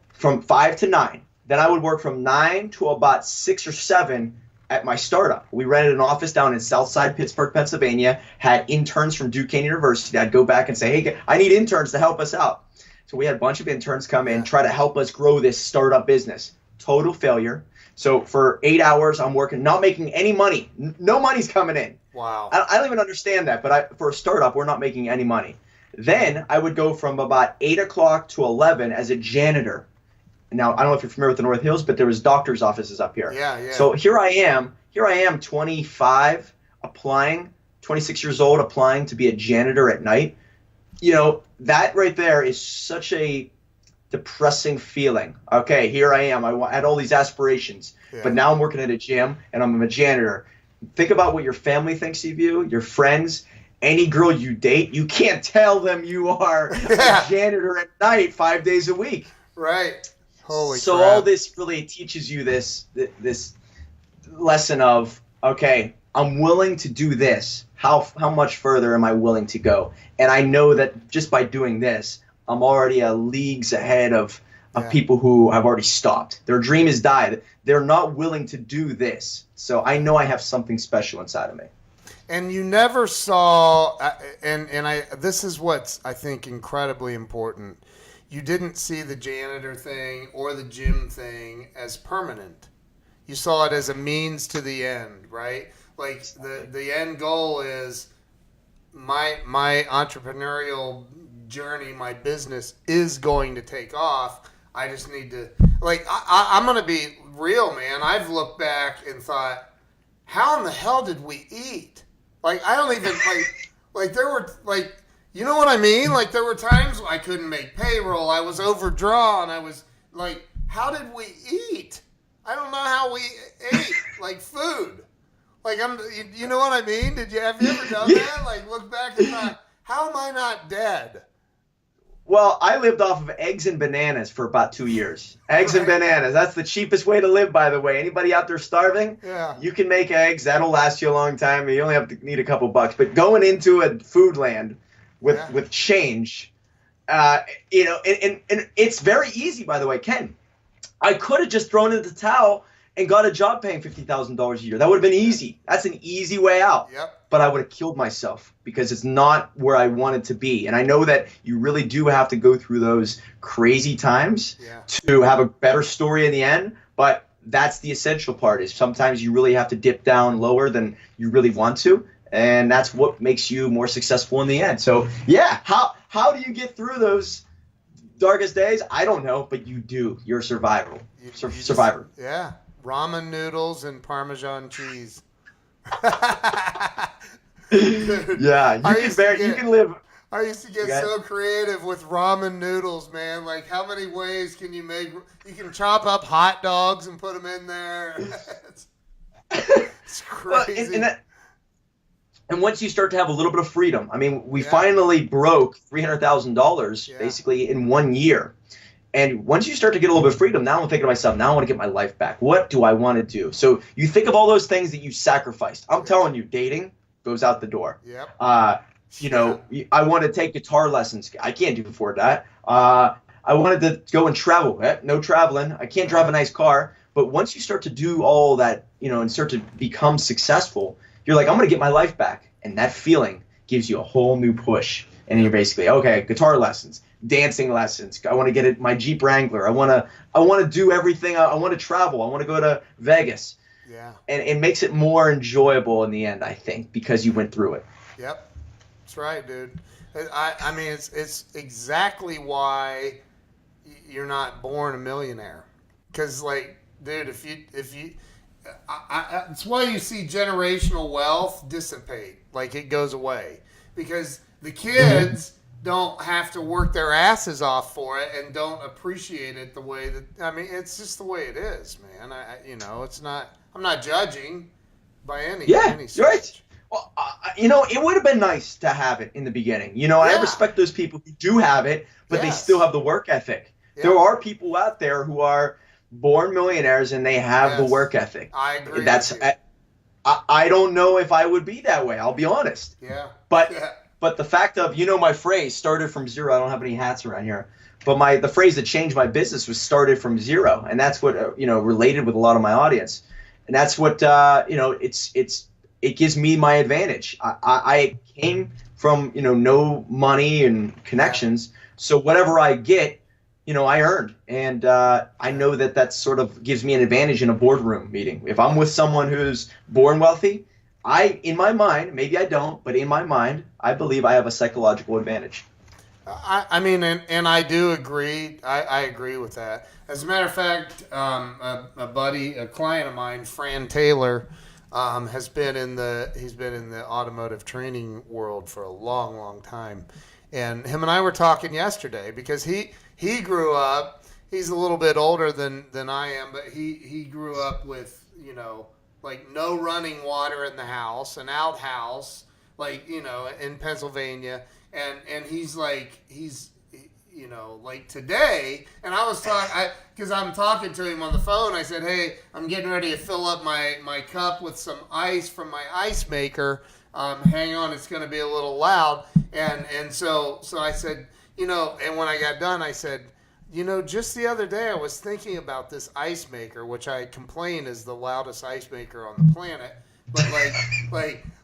from 5 to 9. Then I would work from 9 to about 6 or 7 at my startup. We rented an office down in Southside Pittsburgh, Pennsylvania, had interns from Duquesne University. I'd go back and say, hey, I need interns to help us out. So we had a bunch of interns come in, try to help us grow this startup business. Total failure. So for 8 hours, I'm working, not making any money. No money's coming in.
Wow.
I don't even understand that, but for a startup, we're not making any money. Then I would go from about 8 o'clock to 11 as a janitor. Now, I don't know if you're familiar with the North Hills, but there was doctor's offices up here.
Yeah.
So here I am, 25, applying, 26 years old, applying to be a janitor at night. That right there is such a depressing feeling. Okay, here I am. I had all these aspirations, but now I'm working at a gym and I'm a janitor. Think about what your family thinks of you, your friends, any girl you date. You can't tell them you are a janitor at night 5 days a week.
Right. Holy
so
crap.
All this really teaches you this lesson of, okay, I'm willing to do this. How much further am I willing to go? And I know that just by doing this, I'm already leagues ahead of people who have already stopped. Their dream has died. They're not willing to do this. So I know I have something special inside of me.
And you never saw, this is what's, I think, incredibly important. You didn't see the janitor thing or the gym thing as permanent. You saw it as a means to the end, right? Like the end goal is my entrepreneurial journey, my business is going to take off. I just need to, like, I'm going to be real, man. I've looked back and thought, how in the hell did we eat? Like, I don't even, like there were, like, you know what I mean? Like, there were times I couldn't make payroll. I was overdrawn. I was, like, how did we eat? I don't know how we ate, like, food. Like, you know what I mean? Have you ever done that? Like, look back and thought, how am I not dead?
Well, I lived off of eggs and bananas for about 2 years. Eggs and bananas. That's the cheapest way to live, by the way. Anybody out there starving?
Yeah.
You can make eggs. That'll last you a long time. You only have to need a couple bucks. But going into a food land with change, you know, and it's very easy, by the way, Ken. I could have just thrown in the towel and got a job paying $50,000 a year. That would have been easy. That's an easy way out.
Yep.
But I would have killed myself because it's not where I wanted to be. And I know that you really do have to go through those crazy times to have a better story in the end. But that's the essential part, is sometimes you really have to dip down lower than you really want to. And that's what makes you more successful in the end. So, yeah, how do you get through those darkest days? I don't know, but you do. You're a survivor. Survivor.
Yeah. Ramen noodles and Parmesan cheese.
Yeah, you can live.
I used to get so creative with ramen noodles, man. Like, how many ways can you make? You can chop up hot dogs and put them in there. It's crazy.
Well, and once you start to have a little bit of freedom, I mean, we finally broke $300,000 basically in 1 year. And once you start to get a little bit of freedom, now I'm thinking to myself, now I want to get my life back. What do I want to do? So you think of all those things that you sacrificed. I'm telling you, dating goes out the door.
Yep.
You know, I want to take guitar lessons. I can't afford that. I wanted to go and travel. No traveling. I can't drive a nice car. But once you start to do all that, you know, and start to become successful, you're like, I'm going to get my life back. And that feeling gives you a whole new push. And you're basically, okay, guitar lessons, dancing lessons. I want to get my Jeep Wrangler. I want to do everything. I want to travel. I want to go to Vegas.
Yeah.
And it makes it more enjoyable in the end, I think, because you went through it.
Yep. That's right, dude. I mean, it's exactly why you're not born a millionaire. Because, like, dude, if you it's why you see generational wealth dissipate. Like, it goes away. Because the kids don't have to work their asses off for it and don't appreciate it the way that, I mean, it's just the way it is, man. You know, it's not, I'm not judging by any stretch.
Right. Well, you know, it would have been nice to have it in the beginning. You know, I respect those people who do have it, but they still have the work ethic. Yeah. There are people out there who are born millionaires and they have the work ethic.
I agree.
I don't know if I would be that way. I'll be honest.
Yeah.
But the fact of, you know, my phrase started from zero. I don't have any hats around here. But the phrase that changed my business was started from zero. And that's what, you know, related with a lot of my audience. And that's what, you know, it gives me my advantage. I came from, you know, no money and connections. So whatever I get, you know, I earned. And I know that sort of gives me an advantage in a boardroom meeting. If I'm with someone who's born wealthy, in my mind, maybe I don't, but in my mind, I believe I have a psychological advantage.
I mean, and I do agree. I agree with that. As a matter of fact, a client of mine, Fran Taylor, he's been in the automotive training world for a long, long time. And him and I were talking yesterday because he grew up. He's a little bit older than I am, but he grew up with, you know, like no running water in the house, an outhouse, like, you know, in Pennsylvania. And he's you know, like today, and I was talking, because I'm talking to him on the phone, I said, hey, I'm getting ready to fill up my cup with some ice from my ice maker. Hang on, it's going to be a little loud. And so I said, you know, and when I got done, I said, you know, just the other day I was thinking about this ice maker, which I complain is the loudest ice maker on the planet. But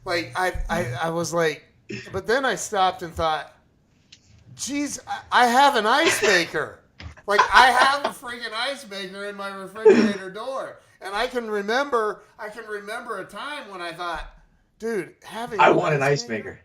I was like, but then I stopped and thought, geez, I have an ice maker. Like, I have a freaking ice maker in my refrigerator door. And I can remember a time when I thought, dude,
I want an ice maker.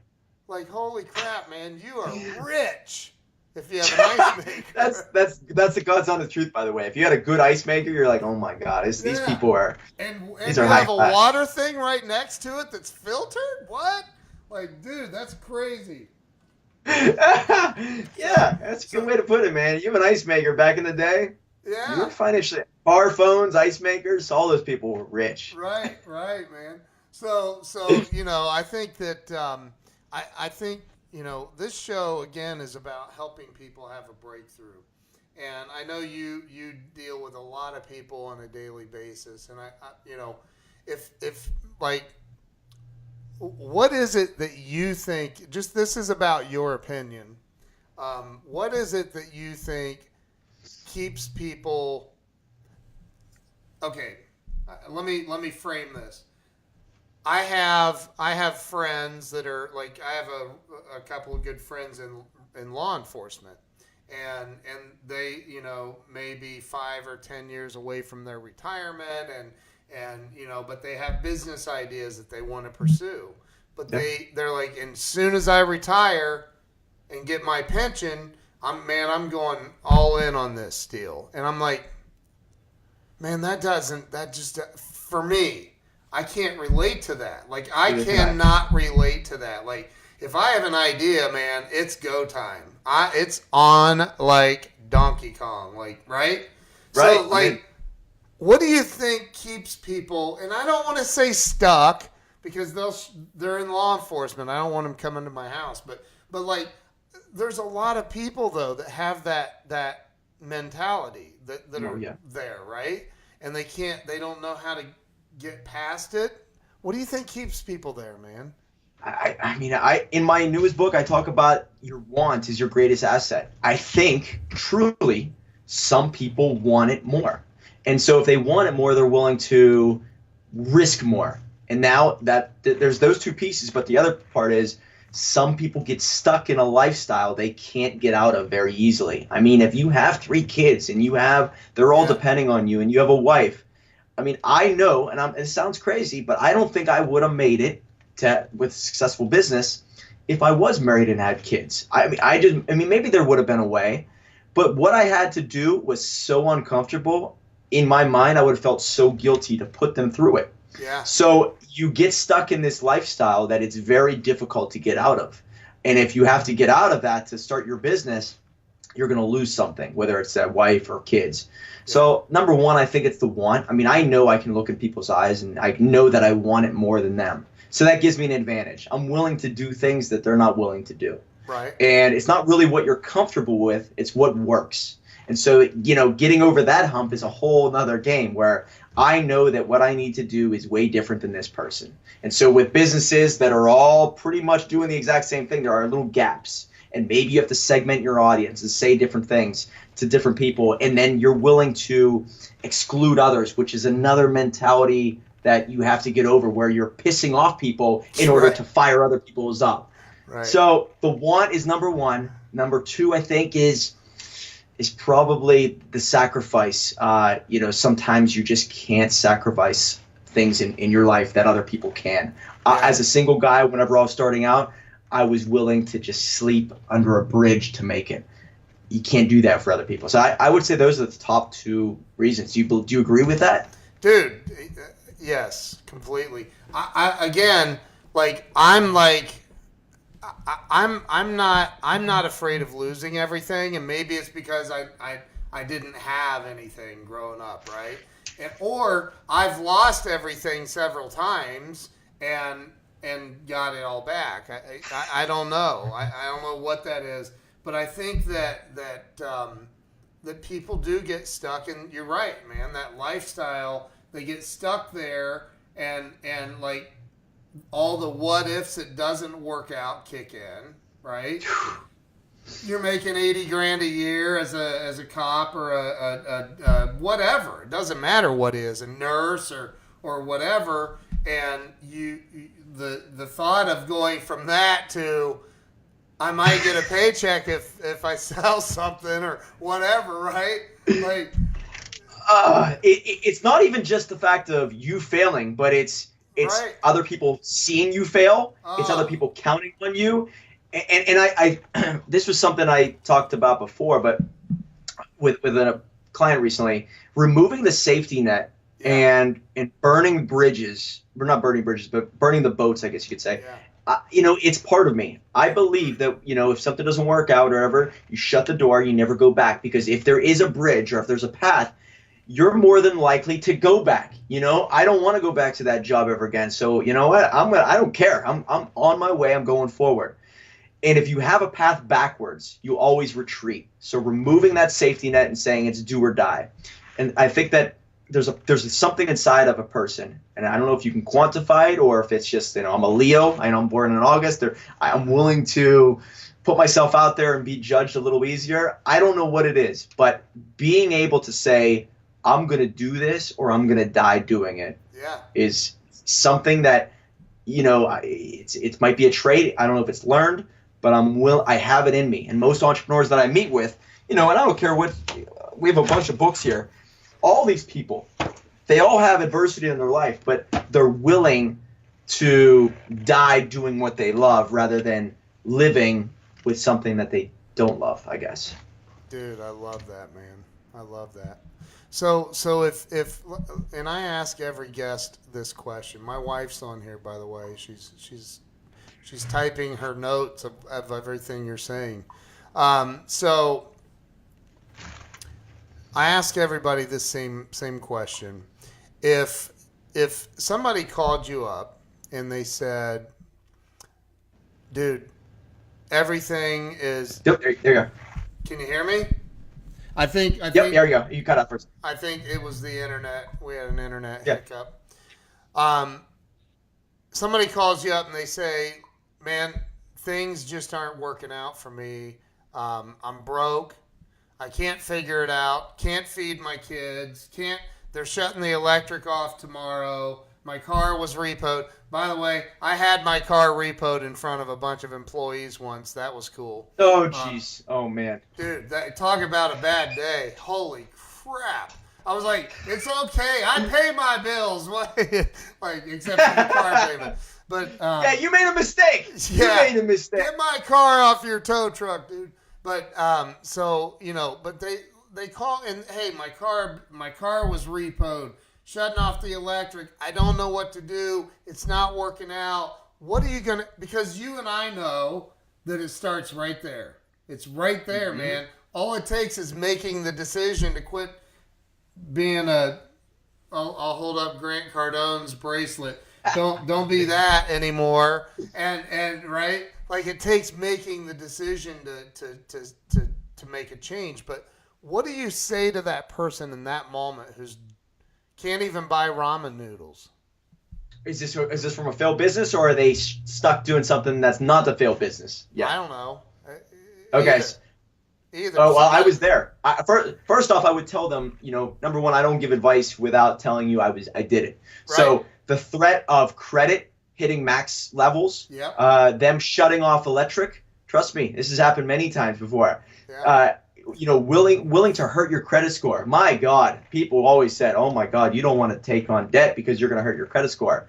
like, holy crap, man, you are rich if you have an ice maker.
That's the God's honest truth, by the way. If you had a good ice maker, you're like, oh my God, these people are.
And
these
you
are
have
high
a
class.
water thing right next to it that's filtered? What? Like, dude, that's crazy.
Yeah, that's a good way to put it, man. You have an ice maker back in the day.
Yeah.
You were financially bar phones, ice makers, all those people were rich.
Right, man. So I think that I think this show again is about helping people have a breakthrough, and I know you deal with a lot of people on a daily basis, and I if like, what is it that you think? Just this is about your opinion. What is it that you think keeps people? Okay, let me frame this. I have friends that are like, I have a couple of good friends in law enforcement, and they may be 5 or 10 years away from their retirement, and but they have business ideas that they want to pursue, but they're like, and as soon as I retire and get my pension, I'm going all in on this deal. And I'm like, man, that just for me, I can't relate to that. Like, I cannot relate to that. Like, if I have an idea, man, it's go time. It's on like Donkey Kong, like, right? So, like, what do you think keeps people, and I don't want to say stuck, because they're in law enforcement. I don't want them coming to my house, but like, there's a lot of people though that have that mentality that are there, right? And they don't know how to get past it. What do you think keeps people there, man?
I mean, in my newest book, I talk about your want is your greatest asset. I think truly some people want it more. And so if they want it more, they're willing to risk more. And now that there's those two pieces, but the other part is some people get stuck in a lifestyle they can't get out of very easily. I mean, if you have 3 kids and they're all depending on you, and you have a wife, I mean, I know, and it sounds crazy, but I don't think I would have made it with successful business if I was married and had kids. I mean, maybe there would have been a way, but what I had to do was so uncomfortable. In my mind, I would have felt so guilty to put them through it.
Yeah.
So you get stuck in this lifestyle that it's very difficult to get out of. And if you have to get out of that to start your business, you're going to lose something, whether it's that wife or kids. Yeah. So number one, I think it's the want. I mean, I know I can look in people's eyes and I know that I want it more than them. So that gives me an advantage. I'm willing to do things that they're not willing to do.
Right.
And it's not really what you're comfortable with. It's what works. And so, getting over that hump is a whole nother game where I know that what I need to do is way different than this person. And so with businesses that are all pretty much doing the exact same thing, there are little gaps. And maybe you have to segment your audience and say different things to different people. And then you're willing to exclude others, which is another mentality that you have to get over, where you're pissing off people in order to fire other people's up.
Right.
So the want is number one. Number two, I think, is probably the sacrifice. Sometimes you just can't sacrifice things in your life that other people can. As a single guy, whenever I was starting out, I was willing to just sleep under a bridge to make it. You can't do that for other people. So I would say those are the top 2 reasons. Do you agree with that?
Dude, yes, completely. I'm not afraid of losing everything, and maybe it's because I didn't have anything growing up, right? Or I've lost everything several times and got it all back. I don't know. I don't know what that is, but I think that people do get stuck, and you're right, man. That lifestyle, they get stuck there, and like, all the what ifs that doesn't work out kick in, right? You're making $80,000 a year as a cop or a whatever. It doesn't matter what is, a nurse or whatever. And the thought of going from that to, I might get a paycheck if I sell something or whatever, right? Like,
it's not even just the fact of you failing, but it's It's
Right.
other people seeing you fail. It's other
Oh.
people counting on you. And I this was something I talked about before, but with a client recently, removing the safety net
Yeah.
and burning bridges. We're not burning bridges, but burning the boats, I guess you could say.
Yeah.
It's part of me. I believe that, if something doesn't work out or whatever, you shut the door, you never go back. Because if there is a bridge or if there's a path, you're more than likely to go back. I don't want to go back to that job ever again. So you know what? I don't care. I'm on my way. I'm going forward. And if you have a path backwards, you always retreat. So removing that safety net and saying it's do or die. And I think that there's something inside of a person, and I don't know if you can quantify it or if it's just, I'm a Leo. I know I'm born in August. I'm willing to put myself out there and be judged a little easier. I don't know what it is, but being able to say, I'm going to do this or I'm going to die doing it is something that, it might be a trait. I don't know if it's learned, but I have it in me. And most entrepreneurs that I meet with, and I don't care what, we have a bunch of books here. All these people, they all have adversity in their life, but they're willing to die doing what they love rather than living with something that they don't love, I guess.
Dude, I love that, man. I love that. So if and I ask every guest this question. My wife's on here, by the way. She's typing her notes of everything you're saying. So I ask everybody this same question. If somebody called you up and they said, dude, everything is...
Yep, there you go.
Can you hear me? I think
Yep, there you go. You cut out first.
I think it was the internet. We had an internet
Yeah.
hiccup. Somebody calls you up and they say, man, things just aren't working out for me. I'm broke. I can't figure it out. Can't feed my kids. They're shutting the electric off tomorrow. My car was repoed. By the way, I had my car repoed in front of a bunch of employees once. That was cool.
Oh, jeez. Oh, man.
Dude, talk about a bad day. Holy crap. I was like, it's okay. I pay my bills. Except for the car payment. But
yeah, you made a mistake.
Yeah,
you made a mistake.
Get my car off your tow truck, dude. But but they call and hey, my car was repoed, shutting off the electric. I don't know what to do. It's not working out. What are you gonna? Because you and I know that it starts right there. It's right there, man. All it takes is making the decision to quit being I'll hold up Grant Cardone's bracelet. Don't be that anymore. And right, like it takes making the decision to make a change. But what do you say to that person in that moment who's can't even buy ramen noodles?
Is this from a failed business, or are they stuck doing something that's not the failed business? Yeah,
I don't know.
Okay.
Either.
Oh, well, I was there. First off, I would tell them, number one, I don't give advice without telling you I did it. Right. So the threat of credit hitting max levels, them shutting off electric, trust me, this has happened many times before. Yeah. Willing to hurt your credit score. My God, people always said, oh my God, you don't want to take on debt because you're going to hurt your credit score.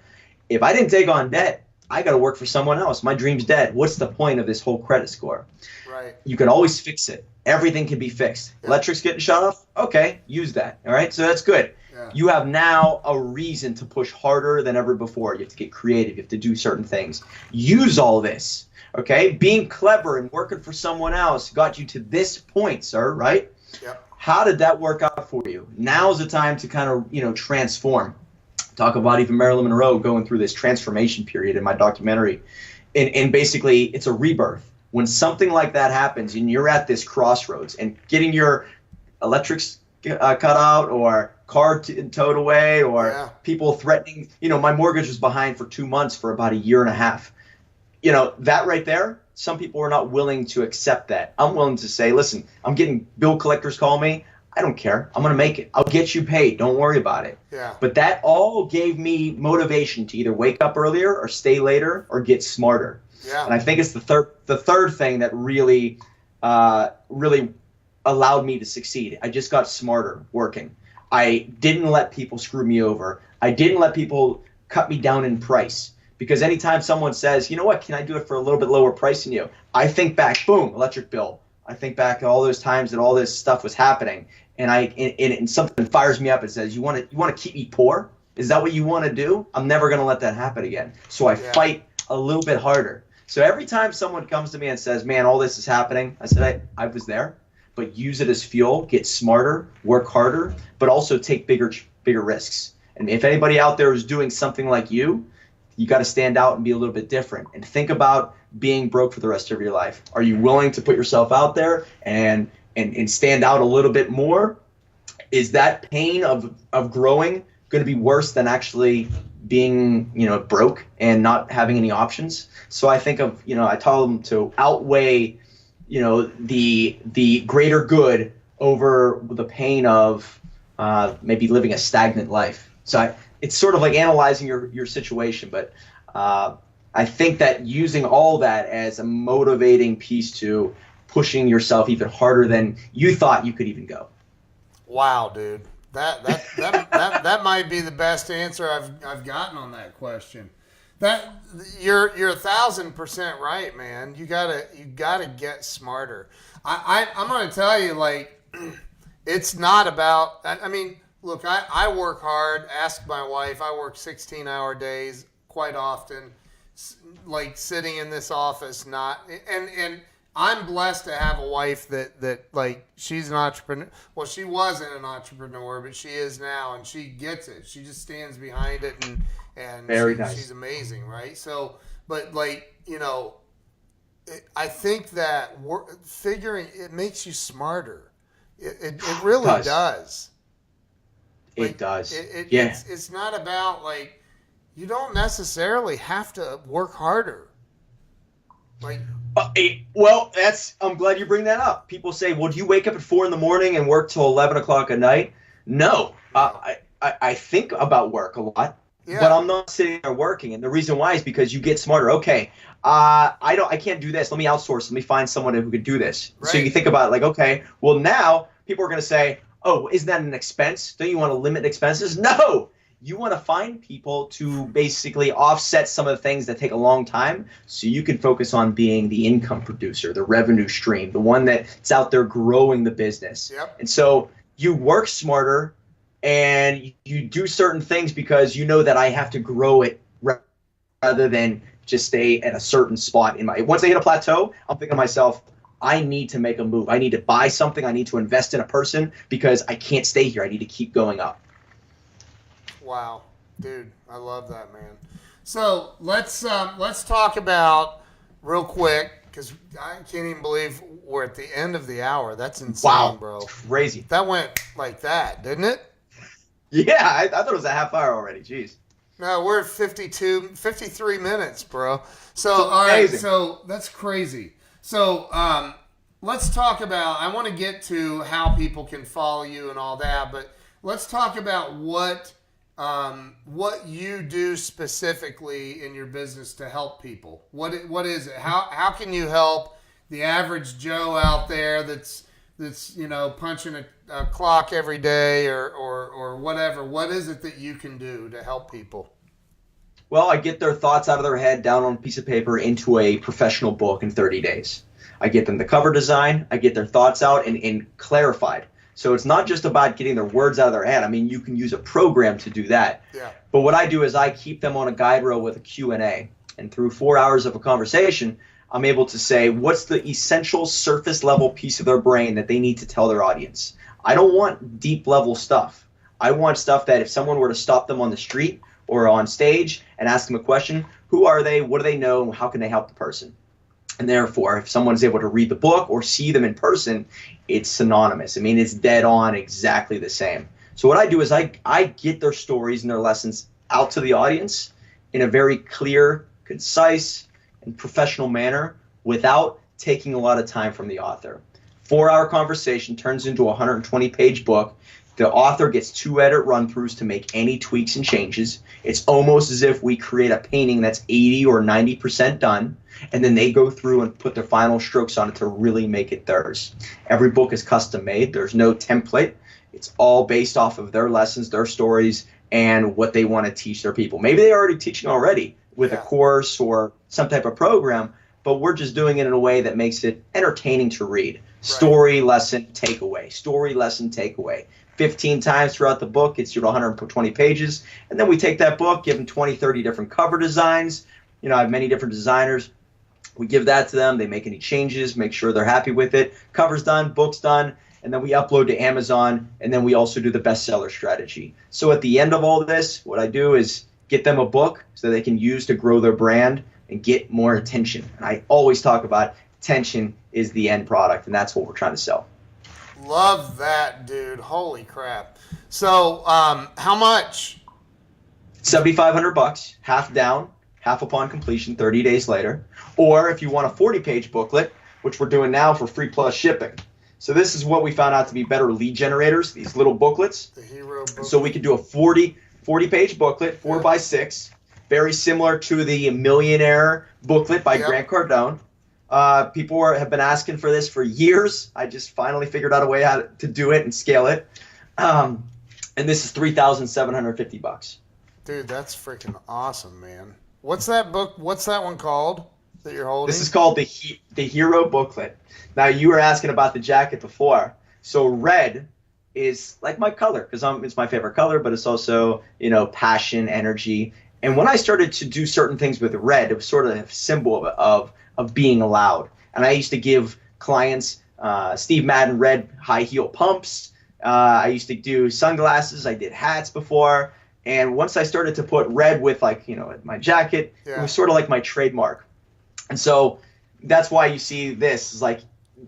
If I didn't take on debt, I got to work for someone else. My dream's dead. What's the point of this whole credit score?
Right.
You can always fix it. Everything can be fixed. Yeah. Electric's getting shut off? Okay, use that. All right, so that's good. Yeah. You have now a reason to push harder than ever before. You have to get creative. You have to do certain things. Use all this. Okay, being clever and working for someone else got you to this point, sir, right?
Yep.
How did that work out for you? Now's the time to kind of, transform. Talk about even Marilyn Monroe going through this transformation period in my documentary. And basically, it's a rebirth. When something like that happens and you're at this crossroads and getting your electrics cut out or car towed away or people threatening, my mortgage was behind for 2 months for about a year and a half. That right there, some people are not willing to accept that. I'm willing to say, listen, I'm getting bill collectors call me. I don't care. I'm going to make it. I'll get you paid. Don't worry about it.
Yeah.
But that all gave me motivation to either wake up earlier or stay later or get smarter.
Yeah.
And I think it's the third thing that really allowed me to succeed. I just got smarter working. I didn't let people screw me over. I didn't let people cut me down in price. Because anytime someone says, you know what, can I do it for a little bit lower price than you? I think back, boom, electric bill. I think back to all those times that all this stuff was happening, and something fires me up and says, you want to keep me poor? Is that what you want to do? I'm never going to let that happen again. So I fight a little bit harder. So every time someone comes to me and says, man, all this is happening, I said, I was there, but use it as fuel, get smarter, work harder, but also take bigger risks. And if anybody out there is doing something like you got to stand out and be a little bit different. And think about being broke for the rest of your life. Are you willing to put yourself out there and stand out a little bit more? Is that pain of growing going to be worse than actually being, broke and not having any options? So I think of, I tell them to outweigh, the greater good over the pain of maybe living a stagnant life. So it's sort of like analyzing your situation, but I think that using all that as a motivating piece to pushing yourself even harder than you thought you could even go.
Wow, dude. That might be the best answer I've gotten on that question. That you're 1,000% right, man. You gotta get smarter. I'm gonna tell you, like, it's not about. I mean, look, I work hard. Ask my wife. I work 16-hour days quite often, like sitting in this office. And I'm blessed to have a wife that like, she's an entrepreneur. Well, she wasn't an entrepreneur, but she is now, and she gets it. She just stands behind it, and
Very nice.
She's amazing, right? So, but like, I think that figuring it makes you smarter. It really does.
It does.
It's not about, like, you don't necessarily have to work harder. Like,
well, I'm glad you bring that up. People say, well, do you wake up at 4 a.m. and work till 11 o'clock at night? No. I think about work a lot, but I'm not sitting there working. And the reason why is because you get smarter. Okay, I can't do this. Let me outsource. Let me find someone who could do this. Right. So you think about it like, okay, well, now people are going to say, oh, isn't that an expense? Don't you want to limit expenses? No. You want to find people to basically offset some of the things that take a long time, so you can focus on being the income producer, the revenue stream, the one that's out there growing the business.
Yep.
And so you work smarter and you do certain things because you know that I have to grow it rather than just stay at a certain spot. Once I hit a plateau, I'm thinking to myself, I need to make a move. I need to buy something. I need to invest in a person because I can't stay here. I need to keep going up.
Wow, dude, I love that, man. So let's talk about real quick, because I can't even believe we're at the end of the hour. That's insane, bro.
Crazy.
That went like that, didn't it?
Yeah, I thought it was a half hour already. Jeez.
No, we're at 53 minutes, bro. So all right, so that's crazy. So let's talk about. I want to get to how people can follow you and all that, but let's talk about what you do specifically in your business to help people. What is it? How can you help the average Joe out there that's punching a clock every day or whatever? What is it that you can do to help people?
Well, I get their thoughts out of their head down on a piece of paper into a professional book in 30 days. I get them the cover design. I get their thoughts out and clarified. So it's not just about getting their words out of their head. I mean, you can use a program to do that.
Yeah.
But what I do is I keep them on a guide rail with a Q&A. And through 4 hours of a conversation, I'm able to say, what's the essential surface level piece of their brain that they need to tell their audience? I don't want deep level stuff. I want stuff that if someone were to stop them on the street or on stage and ask them a question, who are they? What do they know? How can they help the person? And therefore, if someone's able to read the book or see them in person, it's synonymous. I mean, it's dead on exactly the same. So what I do is I get their stories and their lessons out to the audience in a very clear, concise, and professional manner without taking a lot of time from the author. 4-hour conversation turns into a 120-page book. The author gets 2 edit run-throughs to make any tweaks and changes. It's almost as if we create a painting that's 80 or 90% done, and then they go through and put their final strokes on it to really make it theirs. Every book is custom made. There's no template. It's all based off of their lessons, their stories, and what they want to teach their people. Maybe they're already teaching already with a course or some type of program, but we're just doing it in a way that makes it entertaining to read. Story, lesson, takeaway. Story, lesson, takeaway. 15 times throughout the book, it's your 120 pages. And then we take that book, give them 20, 30 different cover designs. You know, I have many different designers. We give that to them. They make any changes, make sure they're happy with it. Cover's done, book's done. And then we upload to Amazon. And then we also do the bestseller strategy. So at the end of all this, what I do is get them a book so they can use to grow their brand and get more attention. And I always talk about attention is the end product, and that's what we're trying to sell.
Love that, dude. Holy crap. So how much?
$7,500, half down, half upon completion, 30 days later. Or if you want a 40-page booklet, which we're doing now for free plus shipping. So this is what we found out to be better lead generators, these little booklets.
The hero booklet.
So we could do a 40-page booklet, 4x6, very similar to the Millionaire booklet by Grant Cardone. People have been asking for this for years. I just finally figured out a way how to do it and scale it. And this is $3,750.
Dude, that's freaking awesome, man. What's that book? What's that one called that you're holding?
This is called the Hero booklet. Now, you were asking about the jacket before. So red is like my color because it's my favorite color, but it's also, you know, passion, energy. And when I started to do certain things with red, it was sort of a symbol of being loud. And I used to give clients Steve Madden red high heel pumps. I used to do sunglasses. I did hats before. And once I started to put red with, like, you know, my jacket, it was sort of like my trademark. And so that's why you see this is like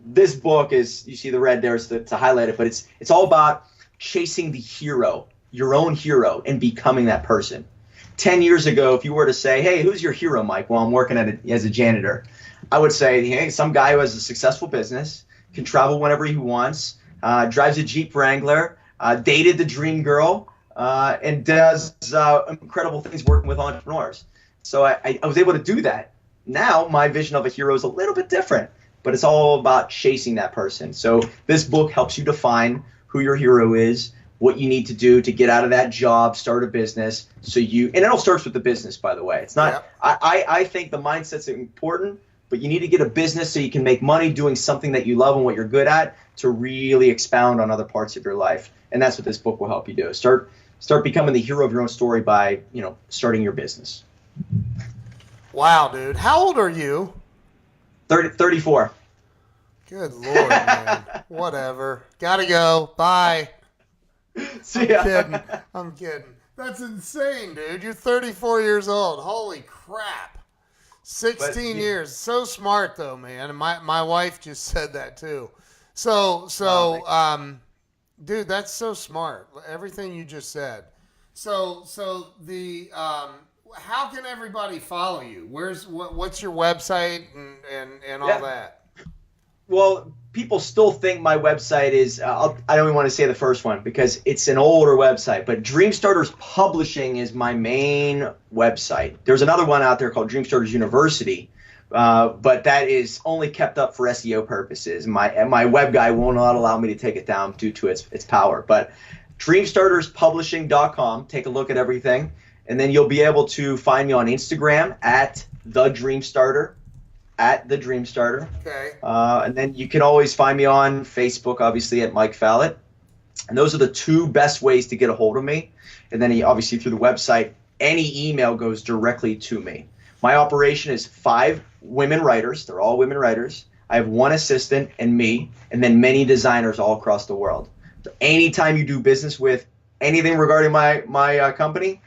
this book is, you see the red there to highlight it, but it's all about chasing the hero, your own hero, and becoming that person. 10 years ago, if you were to say, hey, who's your hero, Mike, while I'm working as a janitor, I would say, hey, some guy who has a successful business, can travel whenever he wants, drives a Jeep Wrangler, dated the dream girl, and does incredible things working with entrepreneurs. So I was able to do that. Now my vision of a hero is a little bit different, but it's all about chasing that person. So this book helps you define who your hero is, what you need to do to get out of that job, start a business. And it all starts with the business, by the way. It's not. I think the mindset's important, but you need to get a business so you can make money doing something that you love and what you're good at to really expound on other parts of your life. And that's what this book will help you do. Start becoming the hero of your own story by, you know, starting your business.
Wow, dude. How old are you?
34.
Good Lord, man. Whatever. Gotta go. Bye.
See ya.
I'm kidding. That's insane, dude. You're 34 years old. Holy crap. 16 years. So smart, though, man. And my wife just said that, too. So, dude, that's so smart. Everything you just said. So the how can everybody follow you? What's your website and all that?
Well, people still think my website is, I don't even want to say the first one because it's an older website, but Dreamstarters Publishing is my main website. There's another one out there called Dreamstarters University, but that is only kept up for SEO purposes. My web guy will not allow me to take it down due to its power. But dreamstarterspublishing.com, take a look at everything, and then you'll be able to find me on Instagram at The Dreamstarter. Okay. And then you can always find me on Facebook, obviously, at Mike Fallat. And those are the two best ways to get a hold of me. And then obviously through the website, any email goes directly to me. My operation is 5 women writers. They're all women writers. I have 1 assistant and me, and then many designers all across the world. So anytime you do business with anything regarding my company,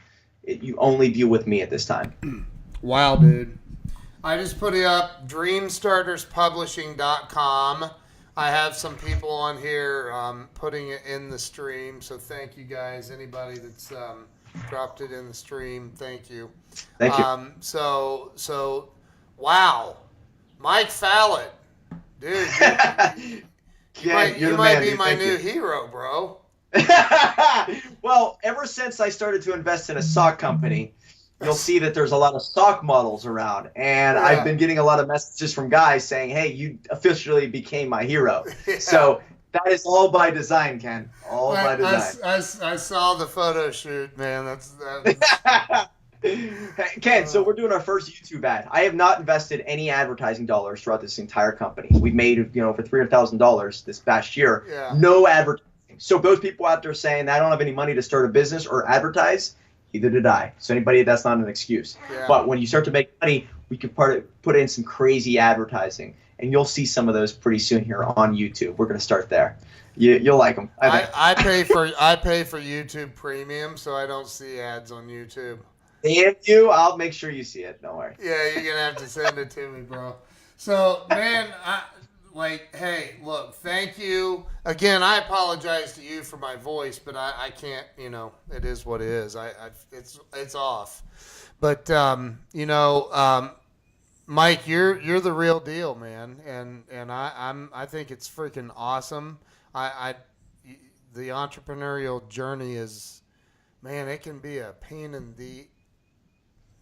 you only deal with me at this time.
Wow, dude. I just put it up, dreamstarterspublishing.com. I have some people on here putting it in the stream, so thank you guys. Anybody that's dropped it in the stream, thank you.
Thank you.
So, wow. Mike Fallat. Dude, you might be my new hero, bro.
Well, ever since I started to invest in a sock company, you'll see that there's a lot of stock models around. And I've been getting a lot of messages from guys saying, hey, you officially became my hero. So That is all by design, Ken. All by design.
I saw the photo shoot, man. That's
Hey, Ken, so we're doing our first YouTube ad. I have not invested any advertising dollars throughout this entire company. We've made, over $300,000 this past year.
Yeah.
No advertising. So those people out there saying I don't have any money to start a business or advertise, either did I. So anybody, that's not an excuse.
Yeah.
But when you start to make money, we could put in some crazy advertising, and you'll see some of those pretty soon here on YouTube. We're going to start there. You'll like them.
I pay for YouTube Premium, so I don't see ads on YouTube.
Damn you! I'll make sure you see it. Don't worry.
Yeah, you're gonna have to send it to me, bro. So, man, hey, look, thank you again. I apologize to you for my voice, but I can't. It is what it is. It's off. But Mike, you're the real deal, man, and I think it's freaking awesome. The entrepreneurial journey is, man, it can be a pain in the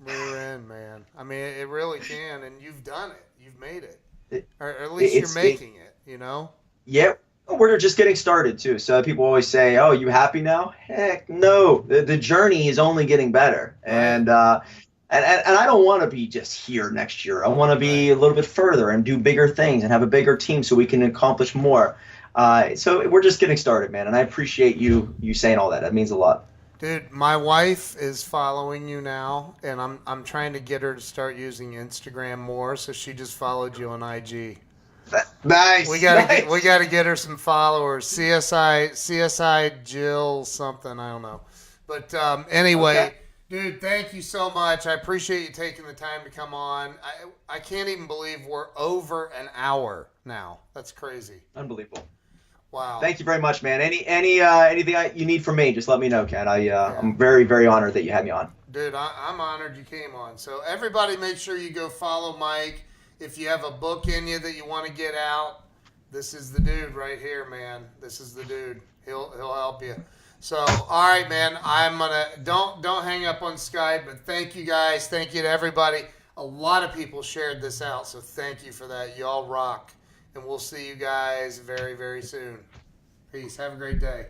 rear end, man. I mean, it really can, and you've done it. You've made it, or at least you're making it.
Yeah, we're just getting started too. So people always say, "Oh, you happy now?" Heck, no. The journey is only getting better, and I don't want to be just here next year. I want to be a little bit further and do bigger things and have a bigger team so we can accomplish more. So we're just getting started, man, and I appreciate you saying all that. That means a lot.
Dude, my wife is following you now, and I'm trying to get her to start using Instagram more, so she just followed you on IG.
Nice.
We gotta get her some followers. CSI Jill something, I don't know. But anyway, okay. Dude, thank you so much. I appreciate you taking the time to come on. I can't even believe we're over an hour now. That's crazy.
Unbelievable.
Wow.
Thank you very much, man. Anything you need from me, just let me know, Ken. I'm very, very honored that you had me on.
Dude, I'm honored you came on. So everybody make sure you go follow Mike. If you have a book in you that you want to get out, this is the dude right here, man. This is the dude. He'll help you. So, all right, man. I'm gonna don't hang up on Skype, but thank you guys. Thank you to everybody. A lot of people shared this out, so thank you for that. Y'all rock. And we'll see you guys very, very soon. Peace. Have a great day.